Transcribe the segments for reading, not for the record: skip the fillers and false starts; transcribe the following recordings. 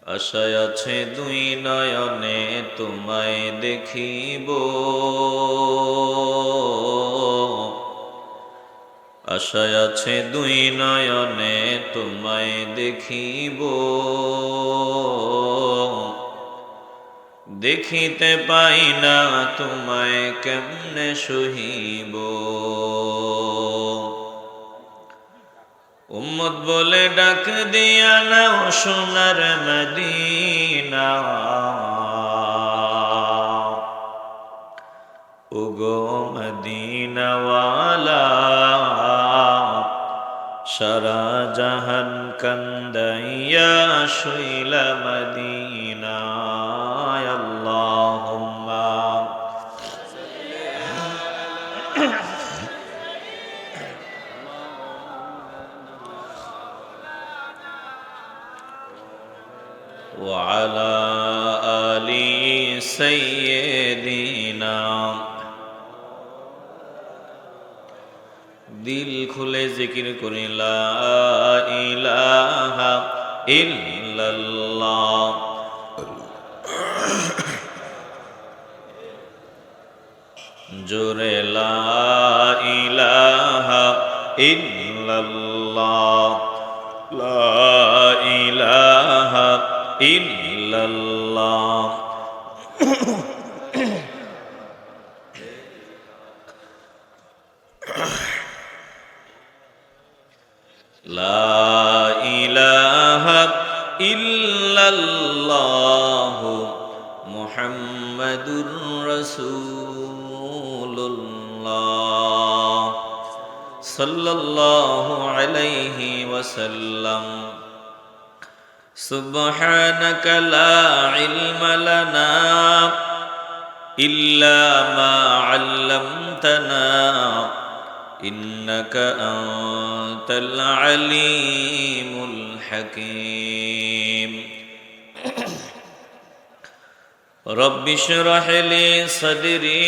আশায় আছে দুই নয়নে তোমায় দেখিব, আশায় আছে দুই নয়নে তোমায় দেখিব। দেখিতে পাই না তোমায় কেমনে সহিব। উম্মত বলে ডাক দিয়া নাও সোনার মদিনা, ওগো মদিনাওয়ালা, সারা জাহান কান্দাইয়া শুইলা মদিনায়। আল্লাহুম্মা وعلى آل سيدنا। দিল খুলে জিকির করি লা ইলাহা ইল্লাল্লাহ। জোরে লা ইলাহা ইল্লাল্লাহ, লা ইলাহা ইল্লাল্লাহ। লা ইলাহা ইল্লাল্লাহ মুহাম্মাদুর রাসূলুল্লাহ সাল্লাল্লাহু আলাইহি ওয়াসাল্লাম। সুবহানাকা লা ইলমা লানা ইল্লা মা আল্লামতানা ইন্নাকা আনতাল আলিমুল হাকীম। রব্বি ইশরাহ লি সাদরি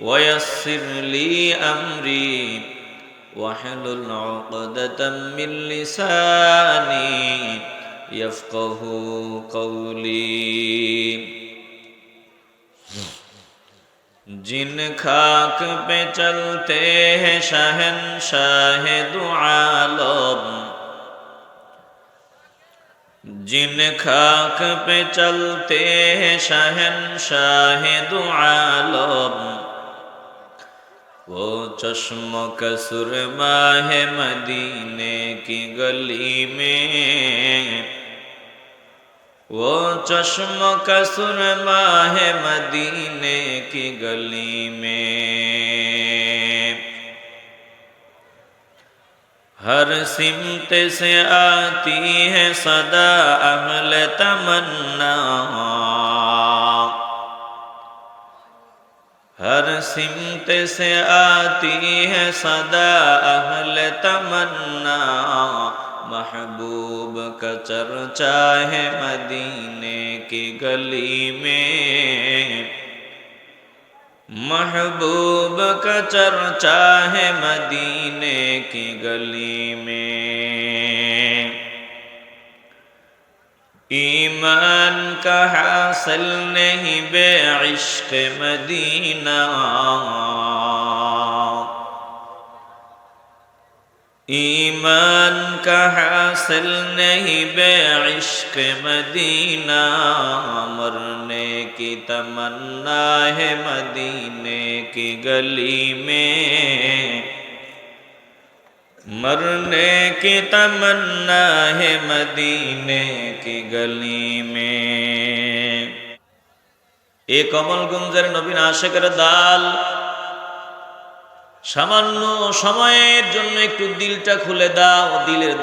ওয়া ইয়াসসির লি আমরি ওয়াহলুল উকদাতাম মিন লিসানি ইয়াফকাহু কওলি। जिन खाक पे चलते हैं शहंशाह दो आलम, जिन खाक पे चलते हैं शहंशाह दो आलम, वो चश्मों का सुरमा है मदीने की गली में, वो चश्मों का सुरमा है मदीने की गली में। हर सिमत से आती है सदा अहले तमन्ना, हर सिमत से आती है सदा अहले तमन्ना। महबूब का चर्चा है मदीने की गली में, महबूब का चर्चा है मदीने की गली में। ईमान का हासिल नहीं बेइश्क मदीना, ईमान का हासिल नहीं बेइश्क मदीना। मरने की तमन्ना है मदीने की गली में, मरने की तमन्ना है मदीने की गली में। ए कमलगंजेर नबीन आशिकेर दाल সামান্য সময়ের জন্য একটু দিলটা খুলে দাও, দিলের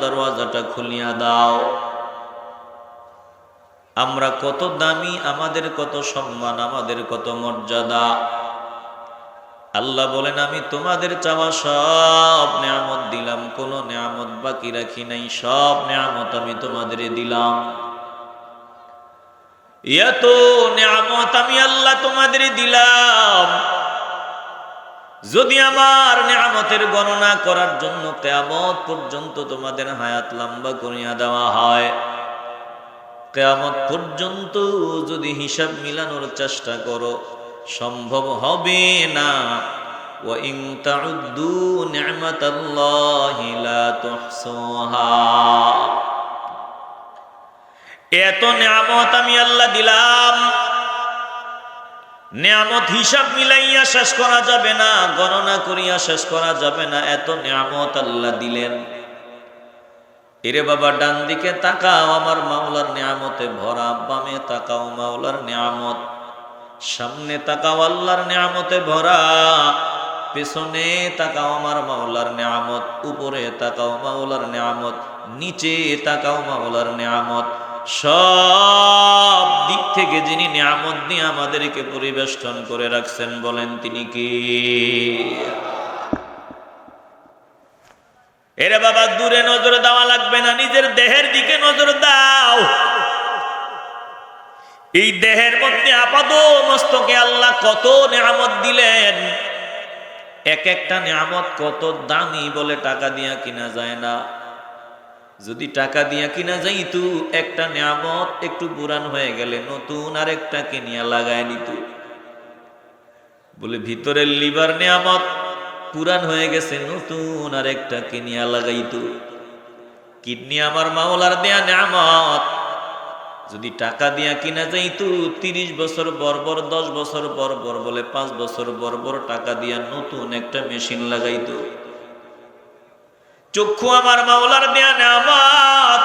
দরওয়াজাটা খুলিয়া দাও। আমরা কত দামি, আমাদের কত সম্মান, আমাদের কত মর্যাদা। আল্লাহ বলেন আমি তোমাদের চাওয়া সব নিয়ামত দিলাম, কোনো নিয়ামত বাকি রাখি নাই, সব নিয়ামত আমি তোমাদের দিলাম। এত নিয়ামত আমি আল্লাহ তোমাদের দিলাম, যদি আমার নিয়ামতের গণনা করার জন্য কিয়ামত পর্যন্ত তোমাদের হায়াত লম্বা করিয়া দেওয়া হয়, কিয়ামত পর্যন্ত যদি হিসাব মিলানোর চেষ্টা করো সম্ভব হবে না। ওয়া ইন তাউদ্দু নি'মাতাল্লাহি লা তুহসুহা। এত নিয়ামত আমি আল্লাহ দিলাম, নিয়ামত হিসাব মিলাইয়া শেষ করা যাবে না, গণনা করিয়া শেষ করা যাবে না। এত নিয়ামত আল্লাহ দিলেন। এরে বাবা, ডান দিকে তাকাও, আমার মাওলার নিয়ামতে ভরা। বামে তাকাও, মাওলার নিয়ামত। সামনে তাকাও, আল্লাহর নিয়ামতে ভরা। পেছনে তাকাও, আমার মাওলার নিয়ামত। উপরে তাকাও, মাওলার নিয়ামত। নিচে তাকাও, মাওলার নিয়ামত। সব দিক থেকে যিনি নিয়ামত দিয়ে আমাদেরকে পরিবেষ্টন করে রাখছেন, বলেন তিনি কি? এরে বাবা, দূরে নজর দেওয়া লাগবে না, নিজের দেহের দিকে নজর দাও। এই দেহের মধ্যে আপাদ মস্তকে আল্লাহ কত নিয়ামত দিলেন। এক একটা নিয়ামত কত দামি, বলে টাকা দিয়া কিনা যায় না। যদি টাকা দিয়া কিনা যাইতো, একটা নিয়ামত একটু পুরান হয়ে গেলে নতুন আরেকটা কিনিয়া লাগায় নিত। বলে ভিতরের লিভার নিয়ামত পুরান হয়ে গেছে, নতুন আরেকটা কিনিয়া লাগাইতো। কিডনি আমার মাওলার দেয়া নিয়ামত, যদি টাকা দিয়া কিনা যাইতো 30 বছর বর 10 বছর বর বলে 5 বছর বর টাকা দিয়া নতুন একটা মেশিন লাগাইতো। চক্ষু আমার মাওলার দেয়া নিয়ামত,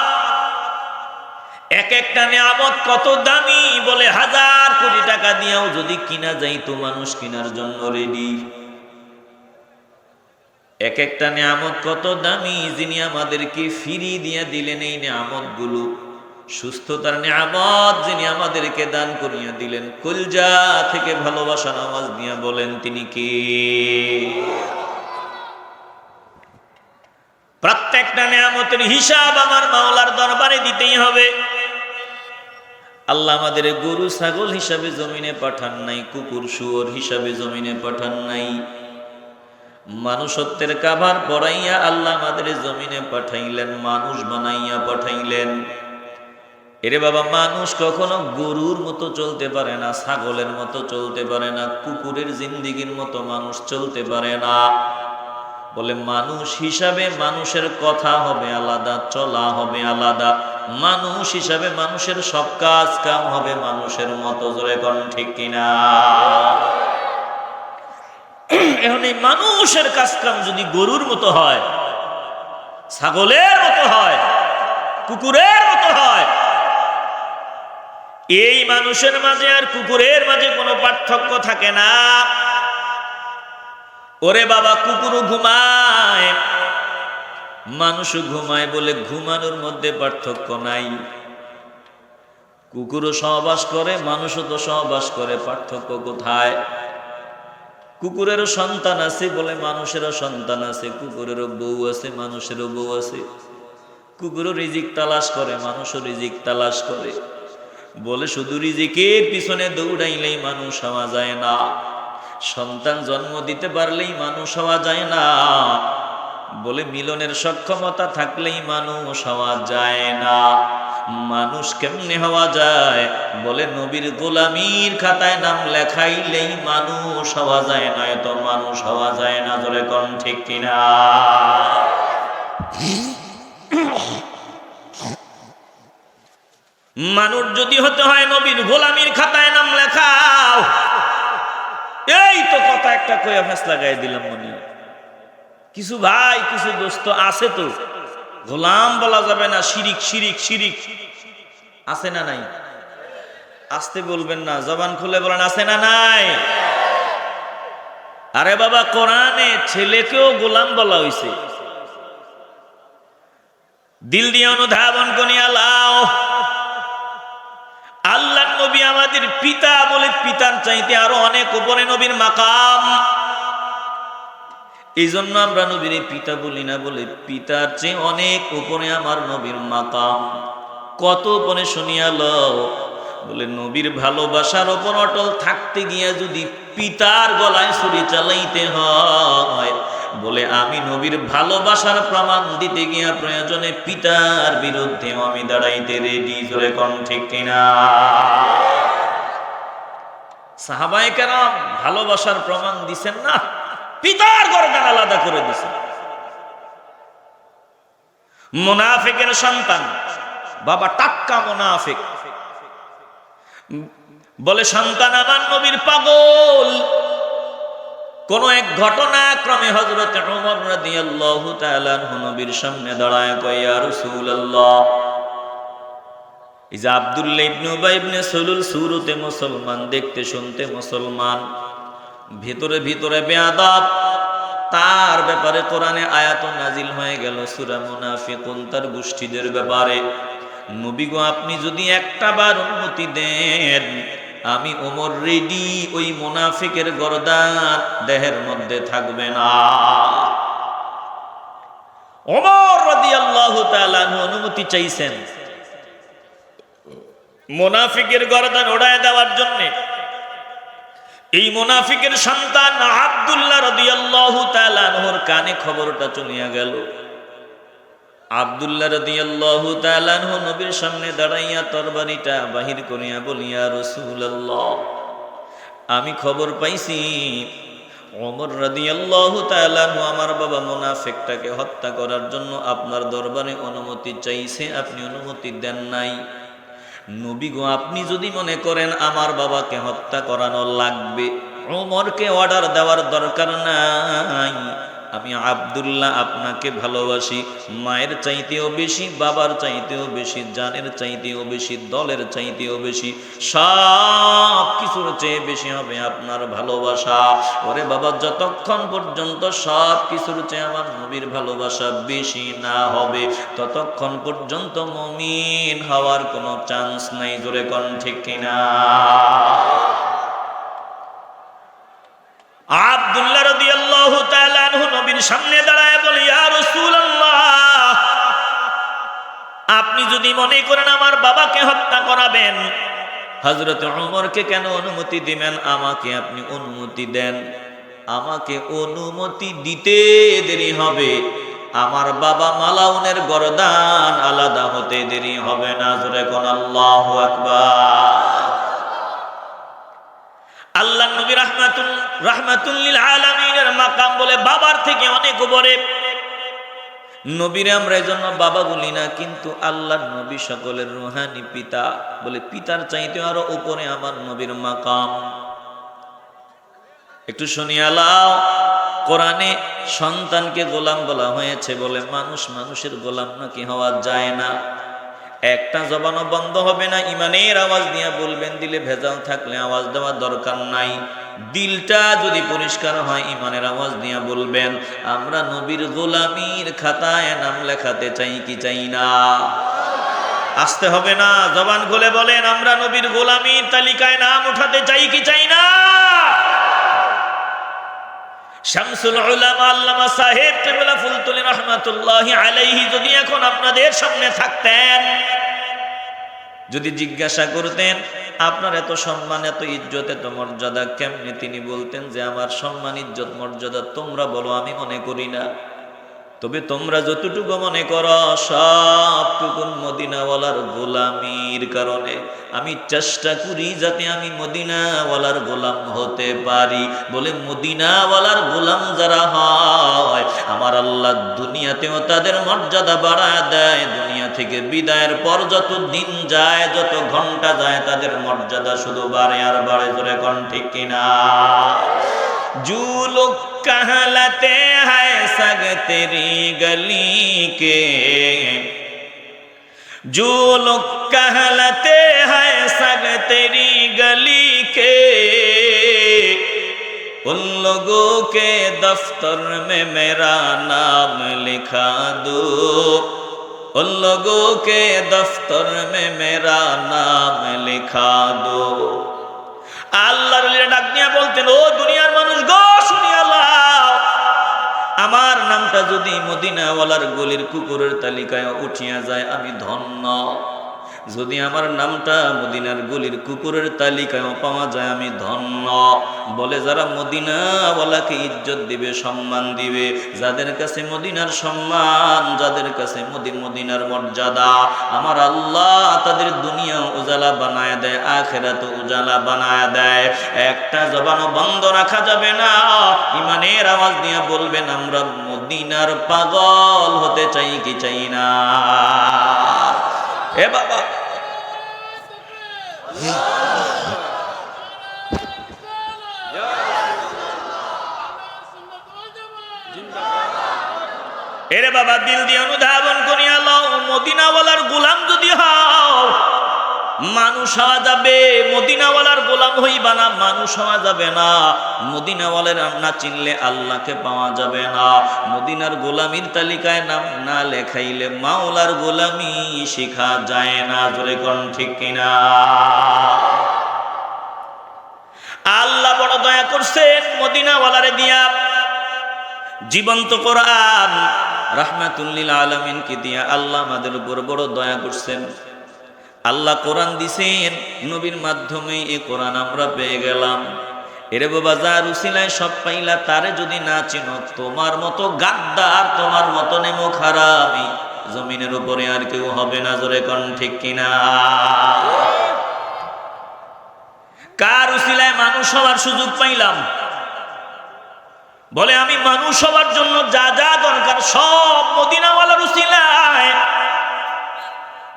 এক একটা নিয়ামত কত দামি, বলে 1000 কোটি টাকা দিয়াও যদি কিনা যাইতো, মানুষ কেনার জন্য রেডি। এক একটা নিয়ামত কত দামি, যিনি আমাদেরকে ফিরি দিয়া দিলেন এই নিয়ামত গুলো। সুস্থতার নিয়ামত যিনি আমাদেরকে দান করিয়া দিলেন, কলজা থেকে ভালোবাসার আওয়াজ দিয়া বলেন তিনি কি? প্রত্যেকটা নিয়ামতের হিসাব আমার মাওলার দরবারে দিতেই হবে। আল্লাহ আমাদের গরু ছাগল হিসাবে জমিনে পাঠান নাই, কুকুর শুয়োর হিসাবে জমিনে পাঠান নাই। মানুষত্বের কাভার পড়াইয়া আল্লাহ আমাদের জমিনে পাঠাইলেন, মানুষ বানাইয়া পাঠাইলেন। এরে বাবা, মানুষ কখনো গরুর মতো চলতে পারে না, ছাগলের মতো চলতে পারে না, কুকুরের জিন্দিগির মতো মানুষ চলতে পারে না। বলে মানুষ হিসাবে মানুষের কথা হবে আলাদা, চলা হবে আলাদা। মানুষ হিসাবে মানুষের সব কাজ কাম হবে মানুষের মতো। জোরে কোন ঠিক কিনা? এখন এই মানুষের কাজ কাম যদি গরুর মতো হয়, ছাগলের মতো হয়, কুকুরের মতো হয়, এই মানুষের মাঝে আর কুকুরের মাঝে কোনো পার্থক্য থাকে না। ওরে বাবা, কুকুরও ঘুমায়, মানুষও ঘুমায়, বলে ঘুমানোর মধ্যে পার্থক্য নাই। কুকুরও সহবাস করে, মানুষও তো সহবাস করে, পার্থক্য কোথায়? কুকুরেরও সন্তান আছে, বলে মানুষেরও সন্তান আছে। কুকুরেরও বউ আছে, মানুষেরও বউ আছে। কুকুরও রিজিক তালাশ করে, মানুষও রিজিক তালাশ করে। বলে শুধু রিজিকের পিছনে দৌড়াইলেই মানুষ হওয়া যায় না, সন্তান জন্ম দিতে পারলেই মানুষ হওয়া যায় না। বলে মিলনের সক্ষমতা থাকলেই মানুষ হওয়া যায় না। মানুষ কেমনে হওয়া যায়? বলে নবীর গোলামীর খাতায় নাম লেখাইলেই মানুষ হওয়া যায় না, এত মানুষ হওয়া যায় না। জোরে কোন ঠিক কিনা? মানুষ যদি হতে হয় নবীর গোলামীর খাতায় নাম লেখাও। এই তো কথা একটা কইয়া ফেসলা গায়ে দিলাম। মনে কিছু ভাই কিছু দোস্ত আছে তো গোলাম বলা যাবে না, শিরিক শিরিক শিরিক আছে না নাই? আসতে বলবেন না, জবান খুলে বলেন আছে না নাই? আরে বাবা, কোরআনে ছেলেকেও গোলাম বলা হইছে। দিল দিয়ে অনুধাবন করিয়া লাও। আল্লাহ নবী আমাদের পিতা, বলে পিতার চাইতে আরো অনেক উপরে নবীর মাকাম। এই জন্য আমরা নবীর পিতা বলি না, বলে পিতার চেয়ে অনেক উপরে আমার নবীর মাকাম। কত উপরে শুনিয়া লও। বলে নবীর ভালোবাসার উপর অটল থাকতে গিয়া যদি পিতার গলায় ছুরি চালাইতে হয়, বলে আমি নবীর ভালোবাসার প্রমাণ দিতে গিয়া প্রয়োজনে পিতার বিরুদ্ধে আমি দাঁড়াইতে রেডি। জোরে কোন ঠিক কিনা? সাহাবায়ে কেরাম ভালোবাসার প্রমাণ দিছেন না, পিতার গর্দান আলাদা করে দিছেন। মুনাফিকের সন্তান, বাবা টাক্কা মুনাফিক, বলে সন্তান আমার নবীর পাগল। কোন এক ঘটনাক্রমে হযরত ওমর রাদিয়াল্লাহু তাআলা আনহু নবীর সামনে দাঁড়ায় কয়, ইয়া রাসূলুল্লাহ, এই যে আব্দুল্লাহ ইবনে উবাই ইবনে সালুল শুরুতে মুসলমান, দেখতে শুনতে মুসলমান, ভিতরে ভিতরে বেয়াদব, তার ব্যাপারে কোরআনে আয়াত নাজিল হয়ে গেল সূরা মুনাফিকুন, তার গোষ্ঠীদের ব্যাপারে। নবী গো, আপনি যদি একটা বার অনুমতি দেন, আমি ওমর রেডি, ওই মুনাফিকের গর্দান দেহের মধ্যে থাকবে না। ওমর রাদিয়াল্লাহু তাআলা অনুমতি চাইছেন মুনাফিকের গর্দান উড়ায় দেওয়ার জন্য। এই মুনাফিকের সন্তান আব্দুল্লাহ রাদিয়াল্লাহু তাআলা আনহুর কানে খবরটা চলিয়া গেল। আব্দুল্লাহ রাদিয়াল্লাহু তাআলা আনহু নবীর সামনে দাঁড়াইয়া তরবারিটা বাহির করিয়া বলিয়া, রাসূলুল্লাহ, আমি খবর পাইছি ওমর রাদিয়াল্লাহু তাআলা আনহু আমার বাবা মুনাফিকটাকে হত্যা করার জন্য আপনার দরবারে অনুমতি চাইছে, আপনি অনুমতি দেন নাই। নবী গো, আপনি যদি মনে করেন আমার বাবাকে হত্যা করানো লাগবে, ওমরকে অর্ডার দেওয়ার দরকার নাই। আমি আব্দুল্লাহ আপনাকে ভালোবাসি, মায়ের চাইতেও বেশি, বাবার চাইতেও বেশি, জানের চাইতেও বেশি, দলের চাইতেও বেশি, সব কিছুর চেয়ে বেশি হবে আপনার ভালোবাসা। ওরে বাবা, যতক্ষণ পর্যন্ত সব কিছুর চেয়ে আমার নবীর ভালোবাসা বেশি না হবে, ততক্ষণ পর্যন্ত মুমিন হওয়ার কোনো চান্স নাই। জোরে কোন ঠিক কিনা? আব্দুল্লাহ রাদিয়াল্লাহু তাআলা আনহু নবীর সামনে দাঁড়ায় বলে, ইয়া রাসূলুল্লাহ, আপনি যদি মনে করেন আমার বাবাকে হত্যা করাবেন, হযরত ওমরকে কেন অনুমতি দিবেন? আমাকে আপনি অনুমতি দেন। আমাকে অনুমতি দিতে দেরি হবে, আমার বাবা মালাউনের গর্দান আলাদা হতে দেরি হবে না। জোরে কোন আল্লাহু আকবার। আল্লাহ নবী রাহমাতুল লিল আলামিনের মাকাম বলে বাবার থেকে অনেক উপরে। নবীরে আমরা এজন্য বাবা বলি না, কিন্তু আল্লাহর নবী সকলের রূহানি পিতা, বলে পিতার চাইতে আরো উপরে আমার নবীর মাকাম। একটু শুনিয়া লাও, কোরআনে সন্তানকে গোলাম বলা হয়েছে, বলে মানুষ মানুষের গোলাম নাকি হওয়া যায় না। একটা জবানও বন্ধ হবে না, ইমানের আওয়াজ দিয়ে বলবেন। দিলে ভেজাল থাকলে আওয়াজ দেওয়ার দরকার নাই। দিলটা যদি পরিষ্কার হয়, ইমানের আওয়াজ দিয়ে বলবেন, আমরা নবীর গোলামীর খাতায় নাম লেখাতে চাই কি চাই না? আসতে হবে না, জবান খুলে বলেন, আমরা নবীর গোলামীর তালিকায় নাম উঠাতে চাই কি চাই না? শামসুল উলামা আল্লামা সাহেব কিবলা ফুলতুলি রাহমাতুল্লাহি আলাইহি যদি এখন আপনাদের সামনে থাকতেন, যদি জিজ্ঞাসা করতেন আপনার এত সম্মান, এত ইজ্জত, এত মর্যাদা কেমনে, তিনি বলতেন যে আমার সম্মান, ইজ্জত, মর্যাদা তোমরা বলো, আমি মনে করি না। তবে তোমরা যতটুকু মনে করো সবটুকু মদিনাওয়ালার গোলামির কারণে। আমি চেষ্টা করি যাতে আমি মদিনাওয়ালার গোলাম হতে পারি। বলে মদিনাওয়ালার গোলাম যারা হয়, আমার আল্লাহ দুনিয়াতেও তাদের মর্যাদা বাড়ায় দেয়। দুনিয়া থেকে বিদায়ের পর যত দিন যায়, যত ঘন্টা যায়, তাদের মর্যাদা শুধু বাড়ে আর বাড়ে। জোরে কোন ঠিক কিনা? जो लोग कहलाते हैं सग तेरी गली के, जो लोग कहलाते हैं सग तेरी गली के, उन लोगों के दफ्तर में मेरा नाम लिखा दो, उन लोगों के दफ्तर में मेरा नाम लिखा दो। আল্লাহর ডাক নিয়ে বলতেন, ও দুনিয়ার মানুষ গো, শুনিয়া লাও, আমার নামটা যদি মদিনাওয়ালার গলির কুকুরের তালিকায় উঠিয়া যায়, আমি ধন্য। যদি আমার নামটা মদিনার গলির কুকুরের তালিকায় পাওয়া যায় আমি ধন্য। বলে যারা মদিনাওয়ালাকে ইজ্জত দিবে, সম্মান দিবে, যাদের কাছে মদিনার সম্মান, যাদের কাছে মদিনার মর্যাদা, আমার আল্লাহ তাদের দুনিয়া উজালা বানায় দেয়, আখিরাত উজালা বানায় দেয়। একটা জবানও বন্ধ রাখা যাবে না। ইমানের আওয়াজ দিয়ে বলবেন আমরা মদিনার পাগল হতে চাই কি চাই না? এ বাবা, এরে বাবা, দিল দিয়ে অনুধাবন করিয়া লও, মদিনাওয়ালার গোলাম যদি হও মানুষ হওয়া যাবে, মদিনাওয়ালার গোলাম হইবা না, মানুষ হওয়া যাবে না। মদিনাওয়ালার না চিনলে আল্লাহকে পাওয়া যাবে না। মদিনার গোলামির তালিকায় নাম না লেখাইলে মাওলার গোলামি শেখা যায় না। জোরে কোন ঠিক কিনা? আল্লাহ বড় দয়া করছেন মদিনাওয়ালারে দিয়া। জীবন্ত কোরআন রাহমাতুল লিল আলামিনকে দিয়া আল্লাহ আমাদের উপর বড় দয়া করছেন। আল্লাহ কোরআন দিছেন, নবীর মাধ্যমে এই কোরআন আমরা পেয়ে গেলাম। এরে বাবা, যার উসিলায় সব পাইলা, তারে যদি না চিনো, তোমার মতো গাদ্দার, তোমার মতো নেমো খারাপি জমিনের উপরে আর কেউ হবে না। জোরে কোন ঠিক কিনা? কার উসিলায় মানুষ হওয়ার সুযোগ পাইলাম? বলে আমি মানুষ হওয়ার জন্য যা যা দরকার সব মদিনাওয়ালার উসিলায়।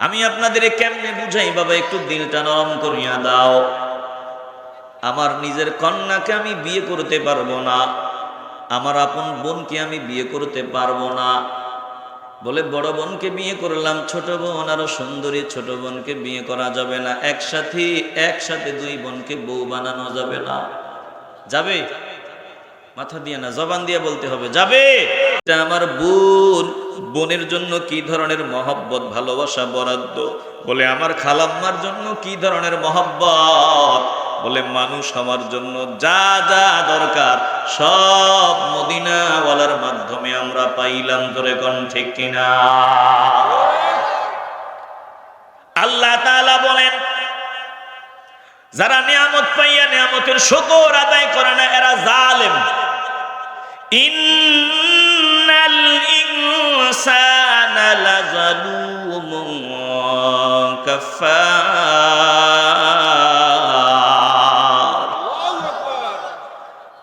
আমি আপনাদের কেমনে বুঝাই বাবা, একটু দিলটা নরম করিয়া দাও। আমার নিজের কন্যাকে আমি বিয়ে করতে পারবো না, আমার আপন বোনকে আমি বিয়ে করতে পারবো না। বলে বড় বোনকে বিয়ে করলাম, ছোট বোন আরো সুন্দরী, ছোট বোনকে বিয়ে করা যাবে না। একসাথে দুই বোনকে বউ বানানো যাবে না। যাবে? মাথা দিয়ে না, জবান দিয়ে বলতে হবে যাবে। এটা আমার বোন, বোনের জন্য কি ধরনের মহব্বত ভালোবাসা বরাদ্দ। বলে আমার খালাম্মার জন্য কি ধরনের মহব্বত। বলে মানুষ হওয়ার জন্য যা যা দরকার সব মদিনাওয়ালার মাধ্যমে আমরা পাইলাম। ধরে কোন ঠিক কিনা? আল্লাহ তাআলা বলেন, যারা নিয়ামত পাইয়া নিয়ামতের শুকর আদায় করে না এরা জালেম। ইন্নাল ইনসানা লাযালুমুন কাফফার।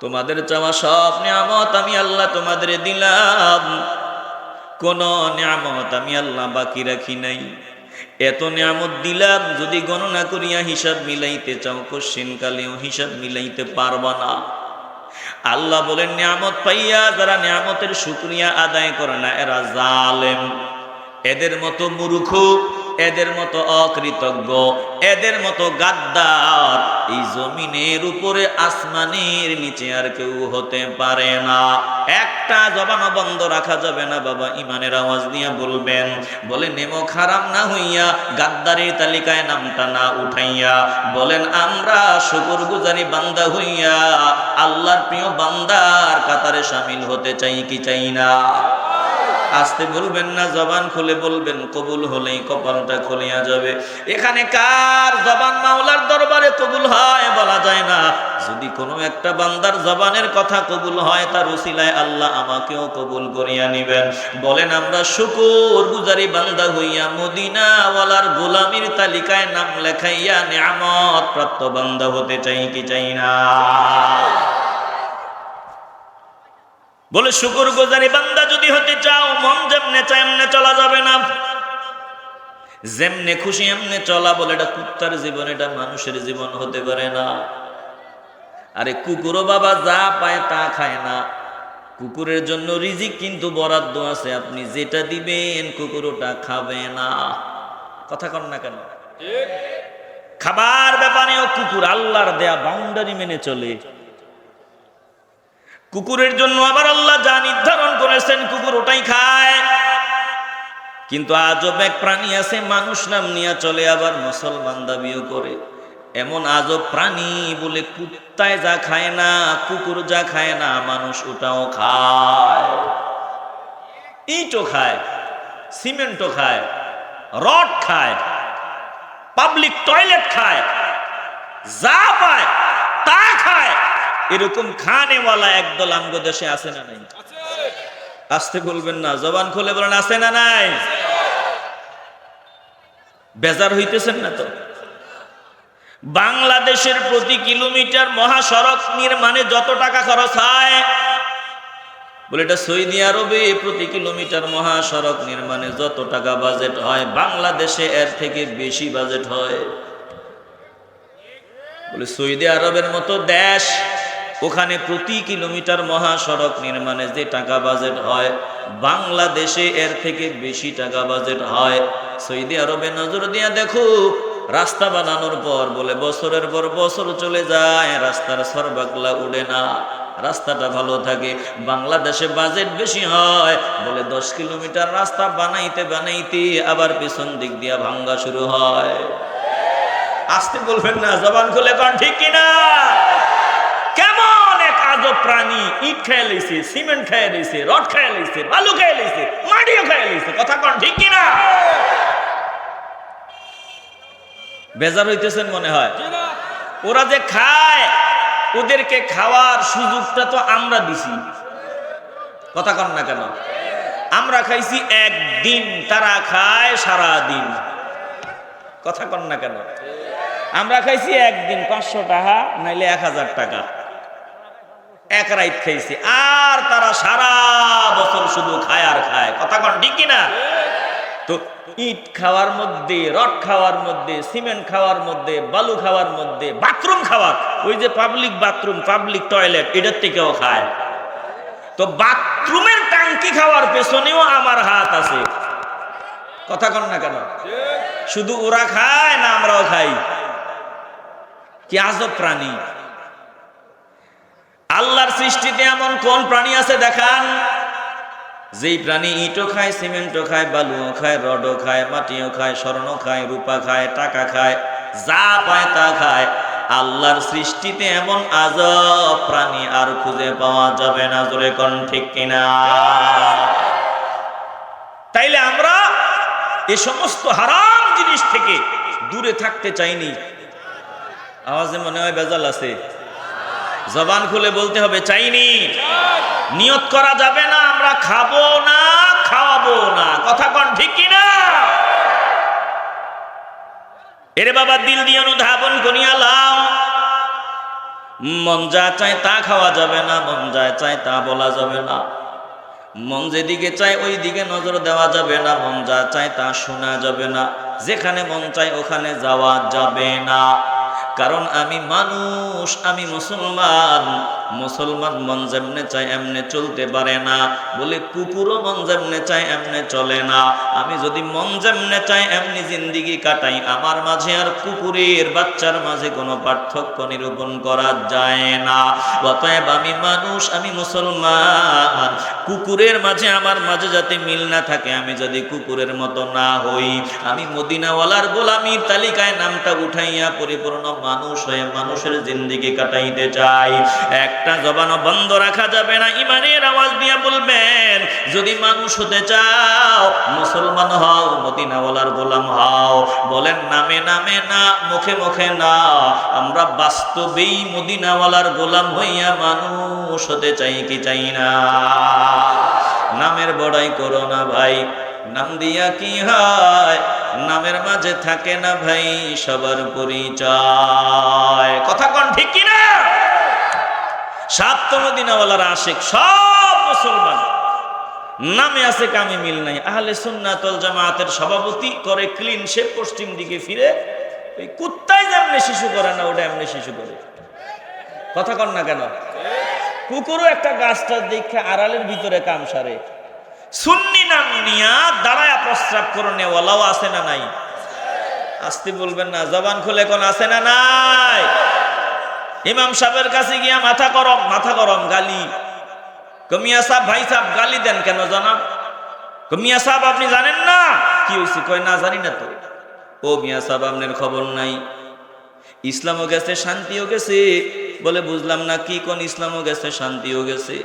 তোমাদের চাওয়া সব নিয়ামত আমি আল্লাহ তোমাদের দিলাম, কোন নিয়ামত আমি আল্লাহ বাকি রাখি নাই। এত নিয়ামত দিলাম, যদি গণনা করিয়া হিসাব মিলাইতে চাও কোশ্চিন কালেও হিসাব মিলাইতে পারবা না। আল্লাহ বলেন নিয়ামত পাইয়া যারা নিয়ামতের শুকরিয়া আদায় করে না এরা জালেম। এদের মতো মূর্খ, এদের মতো অকৃতজ্ঞ, এদের মতো গাদ্দার এই জমিনের উপরে আসমানের নিচে আর কেউ হতে পারে না। একটা জবানও বন্ধ রাখা যাবে না বাবা। ইমানের আওয়াজ নিয়ে বলবেন। বলে নেমো খারাপ না হইয়া, গাদ্দারের তালিকায় নামটা না উঠাইয়া বলেন আমরা শুকরগুজারি বান্দা হইয়া আল্লাহর প্রিয় বান্দার কাতারে শামিল হতে চাই কি চাই না? আসতে বলবেন না, জবান খুলে বলবেন। কবুল হলেই কপালটা খুলিয়া যাবে। এখানে কার জবান মাওলার দরবারে কবুল হয় বলা যায় না। যদি কোনো একটা বান্দার জবানের কথা কবুল হয়, তার উসিলায় আল্লাহ আমাকেও কবুল করিয়া নিবেন। বলেন আমরা শুকরগুজারি বান্দা হইয়া মদিনাওয়ালার গোলামির তালিকায় নাম লেখাইয়া নিয়ামত প্রাপ্ত বান্দা হতে চাই কি চাই না? বলে শুকরগুজারি বান্দা যদি হতে চাও, মন যেমনে চায় এমনে চলা যাবে না। যেমনে খুশি এমনে চলা, বলে এটা কুত্তার জীবন, এটা মানুষের জীবন হতে পারে না। আরে কুকুরও বাবা যা পায় তা খায় না। কুকুরের জন্য রিজিক কিন্তু বরাদ্দ আছে, আপনি যেটা দিবেন কুকুর ওটা খাবে না। কথা কন না কেন? খাবার ব্যাপারেও কুকুর আল্লাহর দেয়া বাউন্ডারি মেনে চলে। কুকুরের জন্য আবার আল্লাহ যা নির্ধারণ করেছেন কুকুর ওটাই খায়। কিন্তু আজব এক প্রাণী আছে, মানুষ নাম নিয়ে চলে আবার মুসলমান দাবিও করে। এমন আজব প্রাণী বলে কুত্তায় যা খায় না, কুকুর যা খায় না, মানুষ ওটাও খায়। ইটও খায়, সিমেন্টও খায়, রড খায়, টয়লেট খায়, যা পায় তা খায়, এরকম খানেওয়ালা একদল আমগো দেশে আছে না নাই? আসতে বলবেন না, জবান খুলে বলেন আছে না নাই? বেজার হইতেছেন না তো? বাংলাদেশের প্রতি কিলোমিটার মহাসড়ক নির্মাণে যত টাকা খরচ হয়, বলে এটা সৌদি আরবে প্রতি কিলোমিটার মহাসড়ক নির্মাণে যত টাকা বাজেট হয়, বাংলাদেশে এর থেকে বেশি বাজেট হয়। বলে সৌদি আরবের মতো দেশ, ওখানে প্রতি কিলোমিটার মহাসড়ক নির্মাণে যে টাকা বাজেট হয়, বাংলাদেশে এর থেকে বেশি টাকা বাজেট হয়। সৌদি আরবে নজর দিয়া দেখো, রাস্তা বানানোর পর বলে বছরের পর বছর চলে যায়, রাস্তার সরবাগলা উড়ে না, রাস্তাটা ভালো থাকে। বাংলাদেশে বাজেট বেশি হয়, বলে 10 কিলোমিটার রাস্তা বানাইতে বানাইতে আবার পিছন দিক দিয়া ভাঙ্গা শুরু হয়। আসতে বলবেন না, জবান খুলে কোন ঠিক কিনা? কেমন এক আজব প্রাণী, ইট খেয়ে লইছে, সিমেন্ট খেয়ে লইছে, রড খেয়ে লইছে, বালু খেয়ে লইছে, মাটিও খেয়ে লইছে, কথা কোন ঠিক কিনা? বেজার হইতেছেন মনে হয়। ওরা যে খায়, ওদেরকে খাওয়ার সুযোগটা তো আমরা দিছি, কথা কন না কেন? আমরা খাইছি একদিন, তারা খায় সারা দিন, কথা কন না কেন? আমরা খাইছি একদিন 500 টাকা, নাইলে 1000 টাকা, এক রাইত খাইছি, আর তারা সারা বছর শুধু খায় আর খায়, কথা কন ঠিক কিনা? তো ইট খাওয়ার মধ্যে, রড খাওয়ার মধ্যে, সিমেন্ট খাওয়ার মধ্যে, বালু খাওয়ার মধ্যে, বাথরুম খাওয়ার, ওই যে পাবলিক বাথরুম, পাবলিক টয়লেট, এটার থেকেও খায়। তো বাথরুমের টাঙ্কি খাওয়ার পেছনেও আমার হাত আছে, কথা কন না কেন? শুধু ওরা খায় না আমরাও খাই? কি আজব প্রাণী! আল্লাহর সৃষ্টিতে এমন কোন প্রাণী আছে দেখান, যেই প্রাণী ইটও খায়, সিমেন্টও খায়, বালুও খায়, রডও খায়, মাটিও খায়, স্বর্ণ খায়, রূপা খায়, টাকা খায়, যা পায় তা খায়। আল্লাহর সৃষ্টিতে এমন আজব প্রাণী আর খুঁজে পাওয়া যাবে না, জোরে কোন ঠিক কিনা? তাইলে আমরা এই সমস্ত হারাম জিনিস থেকে দূরে থাকতে চাইনি। আওয়াজে মনে হয় বেজাল আছে, জবান খুলে বলতে হবে চাইনি। নিয়ত করা যাবে না আমরা খাবো না, খাওয়াবো না, কথা কোন ঠিক কিনা? এরে বাবা, দিল দিয়ে অনুধাবন করিয়া লাও, মন যা চায় তা খাওয়া যাবে না, মন যা চায় তা বলা যাবে না, মন যেদিকে চায় ওই দিকে নজর দেওয়া যাবে না, মন যা চায় তা শোনা যাবে না, যেখানে মন চায় ওখানে যাওয়া যাবে না। কারণ আমি মানুষ, আমি মুসলমান, মুসলমান মন যেমনে চায় এমনে চলতে পারে না, বলে কুকুরও মন যেমনে চায় এমনে চলে না। আমি যদি মন যেমনে চায় এমনি জিন্দিগি কাটাই, আমার মাঝে আর কুকুরের বাচ্চার মাঝে কোনো পার্থক্য নিরূপণ করা যায় না। অতএব আমি মানুষ, আমি মুসলমান, কুকুরের মাঝে আমার মাঝে যাতে মিল না থাকে, আমি যদি কুকুরের মতো না হই, আমি মদিনাওয়ালার গোলামির তালিকায় নামটা উঠাইয়া পরিপূর্ণ মানুষ হয়ে মানুষের জিন্দিগি কাটাইতে চাই। একটা জবানও বন্ধ রাখা যাবে না, ইমানের আওয়াজ দিয়ে বলবেন, যদি মানুষ হতে চাও মুসলমান হও, মদিনাওয়ালার গোলাম হও। বলেন নামে নামে না, মুখে মুখে না, আমরা বাস্তবেই মদিনাওয়ালার গোলাম হইয়া মানুষ হতে চাই কি চাই না? নামের বড়াই করো না ভাই, নাম দিয়া কি হয়, নামের মাঝে থাকে না ভাই সবার পরিচয়, কথা কোন ঠিক কিনা? সাত তো মদিনাওয়ালার আশিক, সব মুসলমান, নামে আছে কামে মিল নাই। আহলে সুন্নাত ওয়াল জামাতের সভাপতি করে ক্লিন শেভ, পশ্চিম দিকে ফিরে, ওই কুত্তাই যেমনি শিশু করে না, ওটা এমনি শিশু করে, কথা কন না কেন? কুকুরও একটা গাছটার দেখে আড়ালের ভিতরে কাম সারে। সুন্নি নাম নিয়া দাঁড়ায়া প্রস্রাব করে নেওয়ালাও আছে না নাই? আসতে বলবেন না, জবান খুলে কোন আছে না নাই? ইমাম সাহেবের কাছে গিয়া মাথা গরম গালি, কমিয়া সাহেব, ভাই সাহেব গালি দেন কেন জানাব? কমিয়া সাহেব আপনি জানেন না কি হয়েছে? কয় না জানি না তো। ও মিয়া সাহেব আপনার খবর নাই, ইসলামও গেছে শান্তিও গেছে। বলে বুঝলাম না কি কোন ইসলামও গেছে শান্তিও গেছে?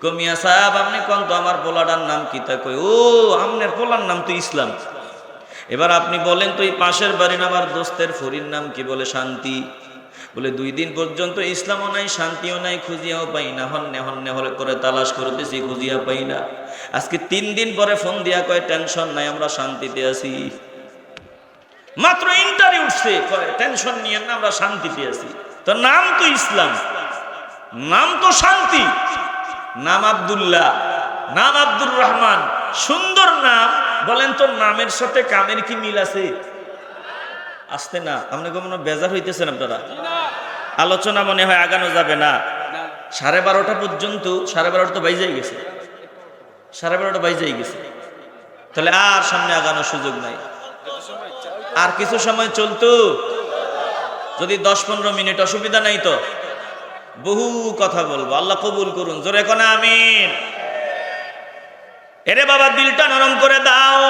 কমিয়া সাহেব আপনি কোন তো আমার পোলাটার নাম কি? তা কই ও আপনার পোলার নাম তো ইসলাম। এবার আপনি বলেন তো এই পাশের বাড়ির আমার দোস্তের ফরির নাম কি? বলে শান্তি। বলে 2 দিন পর্যন্ত ইসলামও নাই, শান্তিও নাই, খুঁজিয়াও পাই না, হন্যে হন্যে হলে করে তালাশ করতেছি, খুঁজিয়া পাই না। আজকে 3 দিন পরে ফোন দিয়া কয় টেনশন নাই, আমরা শান্তিতে আছি। মাত্র ইন্টারভিউ উঠছে, কয় টেনশন নিয়ে না, আমরা শান্তিতে আছি। তো নাম তো ইসলাম, নাম তো শান্তি, নাম আব্দুল্লাহ, নাম আব্দুর রহমান, সুন্দর নাম। বলেন তো নামের সাথে কামের কি মিল আছে? আসতে না, আপনি কোনো বেজার হইতেছেন আপনারা? আলোচনা মনে হয় আগানো যাবে না। 12:30 পর্যন্ত, 12:30 তো বাইজাই গেছে, 12:30 বাইজাই গেছে। তাহলে আর সামনে আগানোর সুযোগ নাই। আর কিছু সময় চলতো, যদি 10-15 মিনিট, অসুবিধা নাই তো। বহু কথা বলবো, আল্লাহ কবুল করুন, জোরে কোন আমিন। এরে বাবা, দিলটা নরম করে দাও।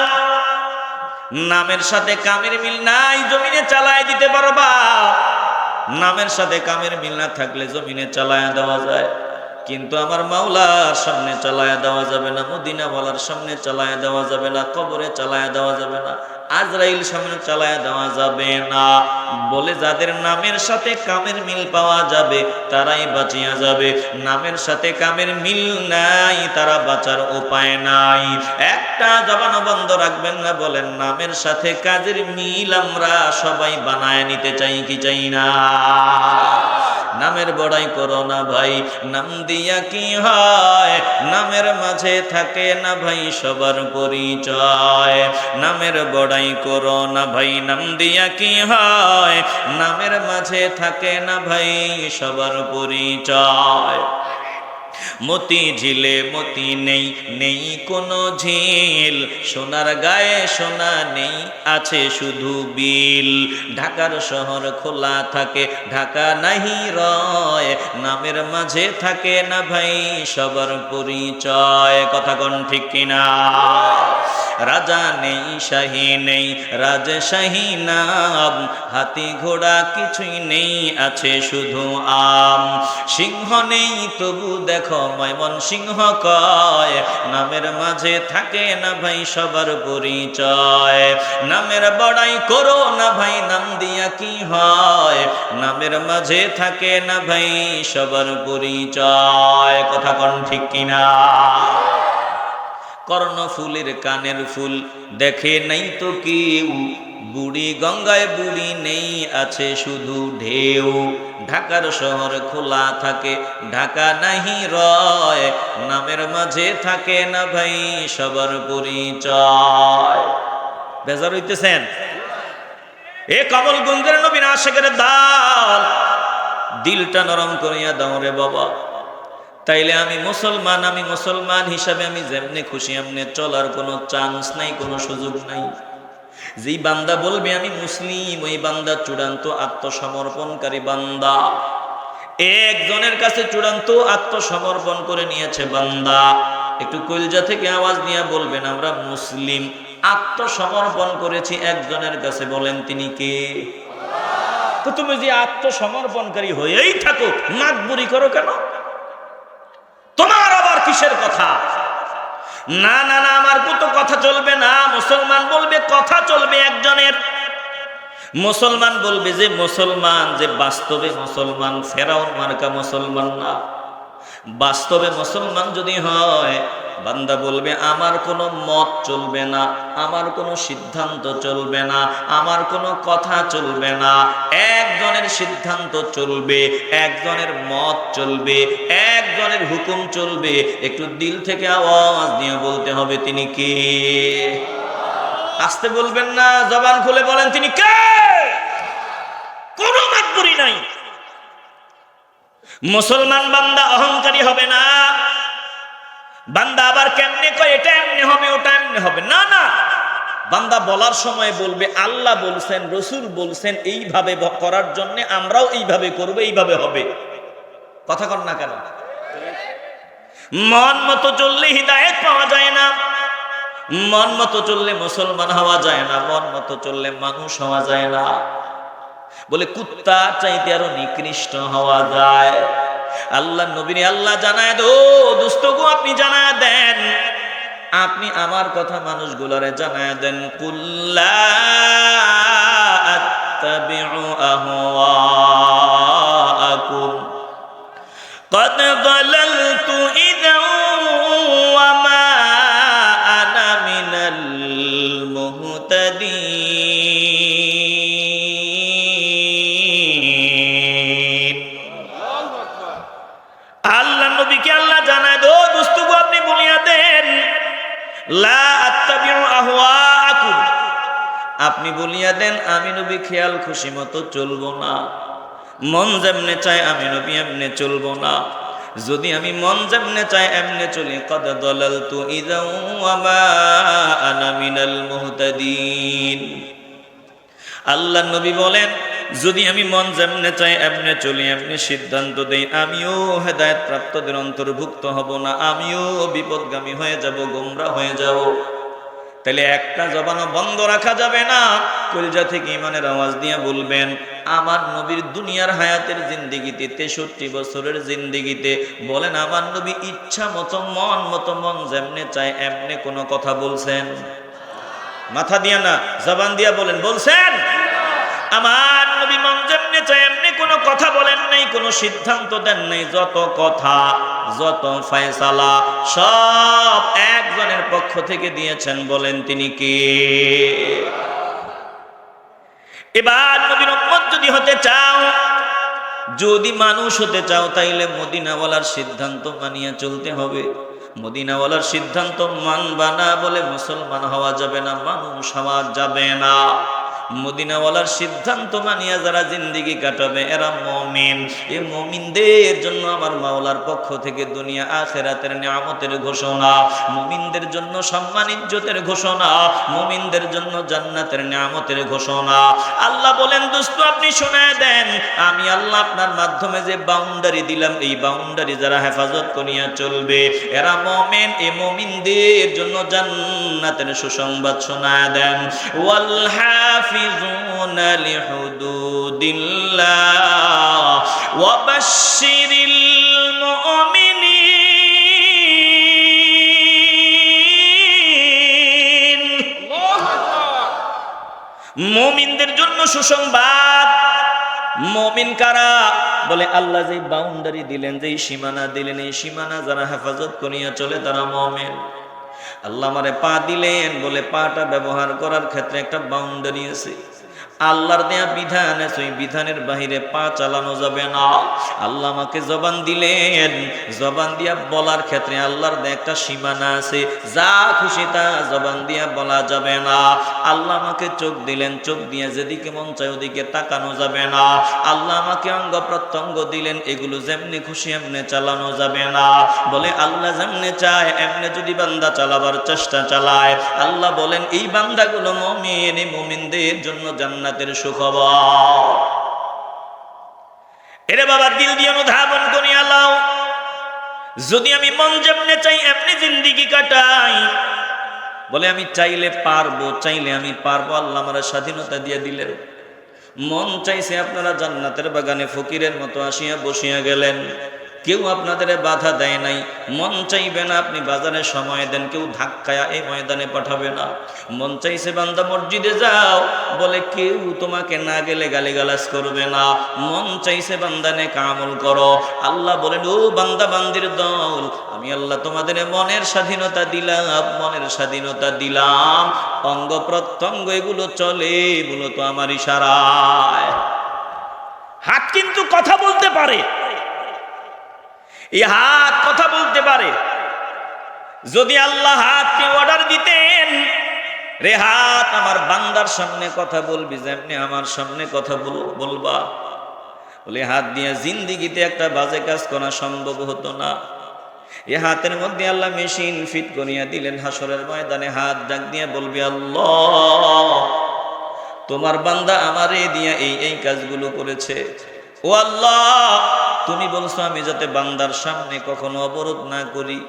নামের সাথে কামের মিল নাই, জমিনে চালায় দিতে পারবা। নামের সাথে কামের মিল না থাকলে জমিনে চালায় দেওয়া যায়, কিন্তু আমার মাওলার সামনে চালায় দেওয়া যাবে না, মদিনাওয়ালার সামনে চালায় দেওয়া যাবে না, কবরে চালায় দেওয়া যাবে না, আজরাইল সামনে চালায় দেওয়া যাবে না। বলে যাদের নামের সাথে কামের মিল পাওয়া যাবে তারাই বাঁচিয়া যাবে, নামের সাথে কামের মিল নাই, তারা বাঁচার উপায় নাই। একটা জবান বন্ধ রাখবেন না, বলেন নামের সাথে কাজের মিল আমরা সবাই বানায় নিতে চাই কি চাই না? নামের বড়াই করো না ভাই, নাম দিয়া কি হয়? নামের মাঝে থাকে না ভাই সবার পরিচয়। নামের বড়াই করো না ভাই, নাম দিয়া কি হয়? নামের মাঝে থাকে না ভাই সবার পরিচয়। মতি ঝিলে মতি নেই, নেই কোনো ঝিল, সোনার গায়ে সোনা নেই, আছে শুধু বিল। ঢাকার শহর খোলা থাকে, ঢাকা নাহি রয়, নামের মাঝে থাকে না ভাই সবার পরিচয়। কথা কোন ঠিক কিনা? রাজা নেই, শাহী নেই, রাজশাহী নাম, হাতি ঘোড়া কিছুই নেই, আছে শুধু আম। সিংহ নেই তবু দেখো ময়মন সিংহ কয়, নামের মাঝে থাকে না ভাই সবার পরিচয়। নামের বড়াই করো না ভাই, নাম দিয়া কি হয়? নামের মাঝে থাকে না ভাই সবার পরিচয়। কথা কোন ঠিক কিনা? কর্ণফুলের কানের ফুল দেখে নাই তো কেউ, বুড়ি গঙ্গায় বুড়ি নেই, আছে শুধু ঢেউ। ঢাকার শহর খোলা থাকে, ঢাকা নাহি রয়, নামের মাঝে থাকে না ভাই সবার পরিচয়। বেজার হইতেছেন? এ কমলগঞ্জের নবীন আশিকের দাল, দিলটা নরম করিয়া দাও রে বাবা। তাইলে আমি মুসলমান হিসাবে আমি যেমনি খুশি এমনি চলার কোনো চান্স নাই, কোনো সুযোগ নাই। যেই বান্দা বলবে আমি মুসলিম, ওই বান্দা চূড়ান্ত আত্মসমর্পণকারী বান্দা। একজনের কাছে চূড়ান্ত আত্মসমর্পণ করে নিয়েছে বান্দা। একটু কলজা থেকে আওয়াজ নিয়ে বলবেন আমরা মুসলিম, আত্মসমর্পণ করেছি একজনের কাছে। বলেন তিনি কে? তো তুমি যে আত্মসমর্পণকারী হয়েই থাকো, নাকবুরি করো কেন? তোমার আবার কিসের কথা? না না না, আমার তো কথা চলবে না। মুসলমান বলবে কথা চলবে একজনের। মুসলমান বলবে যে মুসলমান, যে বাস্তবে মুসলমান, ফেরাউন মার্কা মুসলমান না। বাস্তবে মুসলমান যদি হয়, বান্দা বলবে আমার কোনো মত চলবে না, আমার কোনো সিদ্ধান্ত চলবে না, আমার কোনো কথা চলবে না। একজনের সিদ্ধান্ত চলবে, একজনের মত চলবে, একজনের হুকুম চলবে। একটু দিল থেকে আওয়াজ দিয়ে বলতে হবে তিনি কে। আসতে বলবেন না, জবান খুলে বলেন তিনি কে। কোনো মাতবরি নাই। মুসলমান বান্দা অহংকারী হবে না। বান্দা আবার কেমনে কয় এটা এমনি হবে, ওটা এমনি হবে, না না। বান্দা বলার সময় বলবে আল্লাহ বলছেন, রসুল বলছেন এইভাবে করার জন্য, আমরাও এইভাবে করবো, এইভাবে হবে। কথা কর না কেন? মন মতো চললে হিদায়াত পাওয়া যায় না, মন মতো চললে মুসলমান হওয়া যায় না, মন মতো চললে মানুষ হওয়া যায় না। বলে কুত্তার চাইতে আরো নিকৃষ্ট হওয়া যায়। আল্লাহ নবীরে আল্লাহ জানায় দো, দোস্ত গো আপনি জানায় দেন, আপনি আমার কথা মানুষগুলোরে জানায় দেন, কুল্লা আত্তাবিউ আহওয়াআকুম قد ضللت إذا وما أنا من المهتدين আল্লাহ নবীকে আল্লাহ জানায় দো দোস্তগো আপনি বলিয়া দেন লা আত্তাবিউ আহওয়াআকুম আপনি বলিয়া দেন আমি নবী খেয়াল খুশি মতো চলবো না, মন যেমনে চায় আমি নবী এমনে চলবো না। যদি আমি মন যেমনে চায় এমনে চলি, কদ দালালতু ইযা ওয়া মা আনা মিনাল মুহতাদিন। আল্লাহ নবী বলেন যদি আমি মন যেমনে চাই এমনে চলি, এমনি সিদ্ধান্ত দেই, আমিও হেদায়েত প্রাপ্তদের অন্তর্ভুক্ত হব না, আমিও বিপদগামী হয়ে যাব, গোমরা হয়ে যাব। তাহলে একটা জবানও বন্ধ রাখা যাবে না। কলিজা থেকে ইমানের আওয়াজ দিয়ে বলবেন, আমার নবীর দুনিয়ার হায়াতের জিন্দেগিতে 63 বছরের জিন্দেগিতে বলেন আমার নবী ইচ্ছা মতো মন যেমনে চায় এমনে কোনো কথা বলছেন? মাথা দিয়া না, জবান দিয়া বলেন, বলছেন? আমার নবী মন যেমনে চায় এমনি কোনো কথা বলেন নাই, কোনো সিদ্ধান্ত দেন নাই। যত কথা, যত ফয়সালা সব একজনের পক্ষ থেকে দিয়েছেন। বলেন তিনি কে? এবার নবীর উম্মত যদি হতে চাও, যদি মানুষ হতে চাও, তাইলে মদিনাওয়ালার সিদ্ধান্ত মানিয়ে চলতে হবে। মদিনাওয়ালার সিদ্ধান্ত মানবা না বলে মুসলমান হওয়া যাবে না, মানুষ হওয়া যাবে না। মদিনাওয়ালার সিদ্ধান্ত মানিয়া যারা জিন্দেগি কাটাবে এরা মুমিন। এই মুমিনদের জন্য আমার মাওলার পক্ষ থেকে দুনিয়া আখিরাতের নিয়ামতের ঘোষণা, মুমিনদের জন্য সম্মান ইজ্জতের ঘোষণা, মুমিনদের জন্য জান্নাতের নিয়ামতের ঘোষণা। আল্লাহ বলেন, দোস্ত আপনি শোনায় দেন, আমি আল্লাহ আপনার মাধ্যমে যে বাউন্ডারি দিলাম, এই বাউন্ডারি যারা হেফাজত করিয়া চলবে এরা মুমিন। এই মুমিনদের জন্য জান্নাতের সুসংবাদ শোনায় দেন। ওয়াল হাফিজুন লিহুদুদিল্লাহ ওয়া বাশশিরিল মুমিনিন। মুমিনদের জন্য সুসংবাদ। মুমিন কারা? বলে আল্লাহ যে বাউন্ডারি দিলেন, যে সীমানা দিলেন, এই সীমানা যারা হেফাজত করিয়া চলে তারা মুমিন। আল্লাহ আমারে পা দিলেন, বলে পাটা ব্যবহার করার ক্ষেত্রে একটা বাউন্ডারি আছে। আল্লাহর দেয়া বিধান আছে, ওই বিধানের বাহিরে পা চালানো যাবে না। আল্লাহ আমাকে জবান দিলেন, জবান দিয়া বলার ক্ষেত্রে আল্লাহর দেয়া একটা সীমানা আছে, যা খুশি তা জবান দিয়া বলা যাবে না। আল্লাহ আমাকে চোখ দিলেন, চোখ দিয়ে যেদিকে মন চায় ওদিকে তাকানো যাবে না। আল্লাহ আমাকে অঙ্গ প্রত্যঙ্গ দিলেন, এগুলো যেমনি খুশি এমনি চালানো যাবে না। বলে আল্লাহ যেমনি চায় এমনি যদি বান্দা চালাবার চেষ্টা চালায়, আল্লাহ বলেন এই বান্দাগুলো মুমিন, এই মুমিনদের জন্য জান্নাতের সুখবর। এরে বাবা, দিল দিয়ে অনুধাবন করিয়া লাও, যদি আমি মন যেমনে চাই এমনি জিন্দেগি কাটাই, বলে আমি চাইলে পারবো, চাইলে আমি পারবো। আল্লাহ আমার স্বাধীনতা দিয়ে দিলেন। মন চাইছে আপনারা জান্নাতের বাগানে ফকিরের মতো আসিয়া বসিয়া গেলেন, কেউ আপনাদের বাধা দেয় নাই। মন চাইবে না আপনি বাজারে সময় দেন, কেউ ধাক্কায়া এই ময়দানে পাঠাবে না। মন চাইছে বান্দা মসজিদে যাও, বলে কেউ তোমাকে না গেলে গালিগালাজ করবে না। মন চাইছে বান্দা নেক আমল করো, আল্লাহ বলেন ও বান্দা বান্দির দল, আমি আল্লাহ তোমাদের মনের স্বাধীনতা দিলাম, মনের স্বাধীনতা দিলাম। অঙ্গ প্রত্যঙ্গ এগুলো চলে মূলত আমার ইশারায়। হাত কিন্তু কথা বলতে পারে, এই হাত কথা বলতে পারে। যদি আল্লাহ হাতকে অর্ডার দিতেন, রে হাত আমার বান্দার সামনে কথা বলবি, যেমনি আমার সামনে কথা বলবা, বলে হাত দিয়ে জিন্দিগিতে একটা বাজে কাজ করা সম্ভব হতো না। এই হাতের মধ্যে আল্লাহ মেশিন ফিট করিয়া দিলেন। হাসরের ময়দানে হাত ডাক দিয়ে বলবি, আল্লাহ তোমার বান্দা আমারে দিয়া এই কাজগুলো করেছে। ও আল্লাহ, তুমি বলছো আমি যাতে বান্দার সামনে কখনো অবরোধ না করি,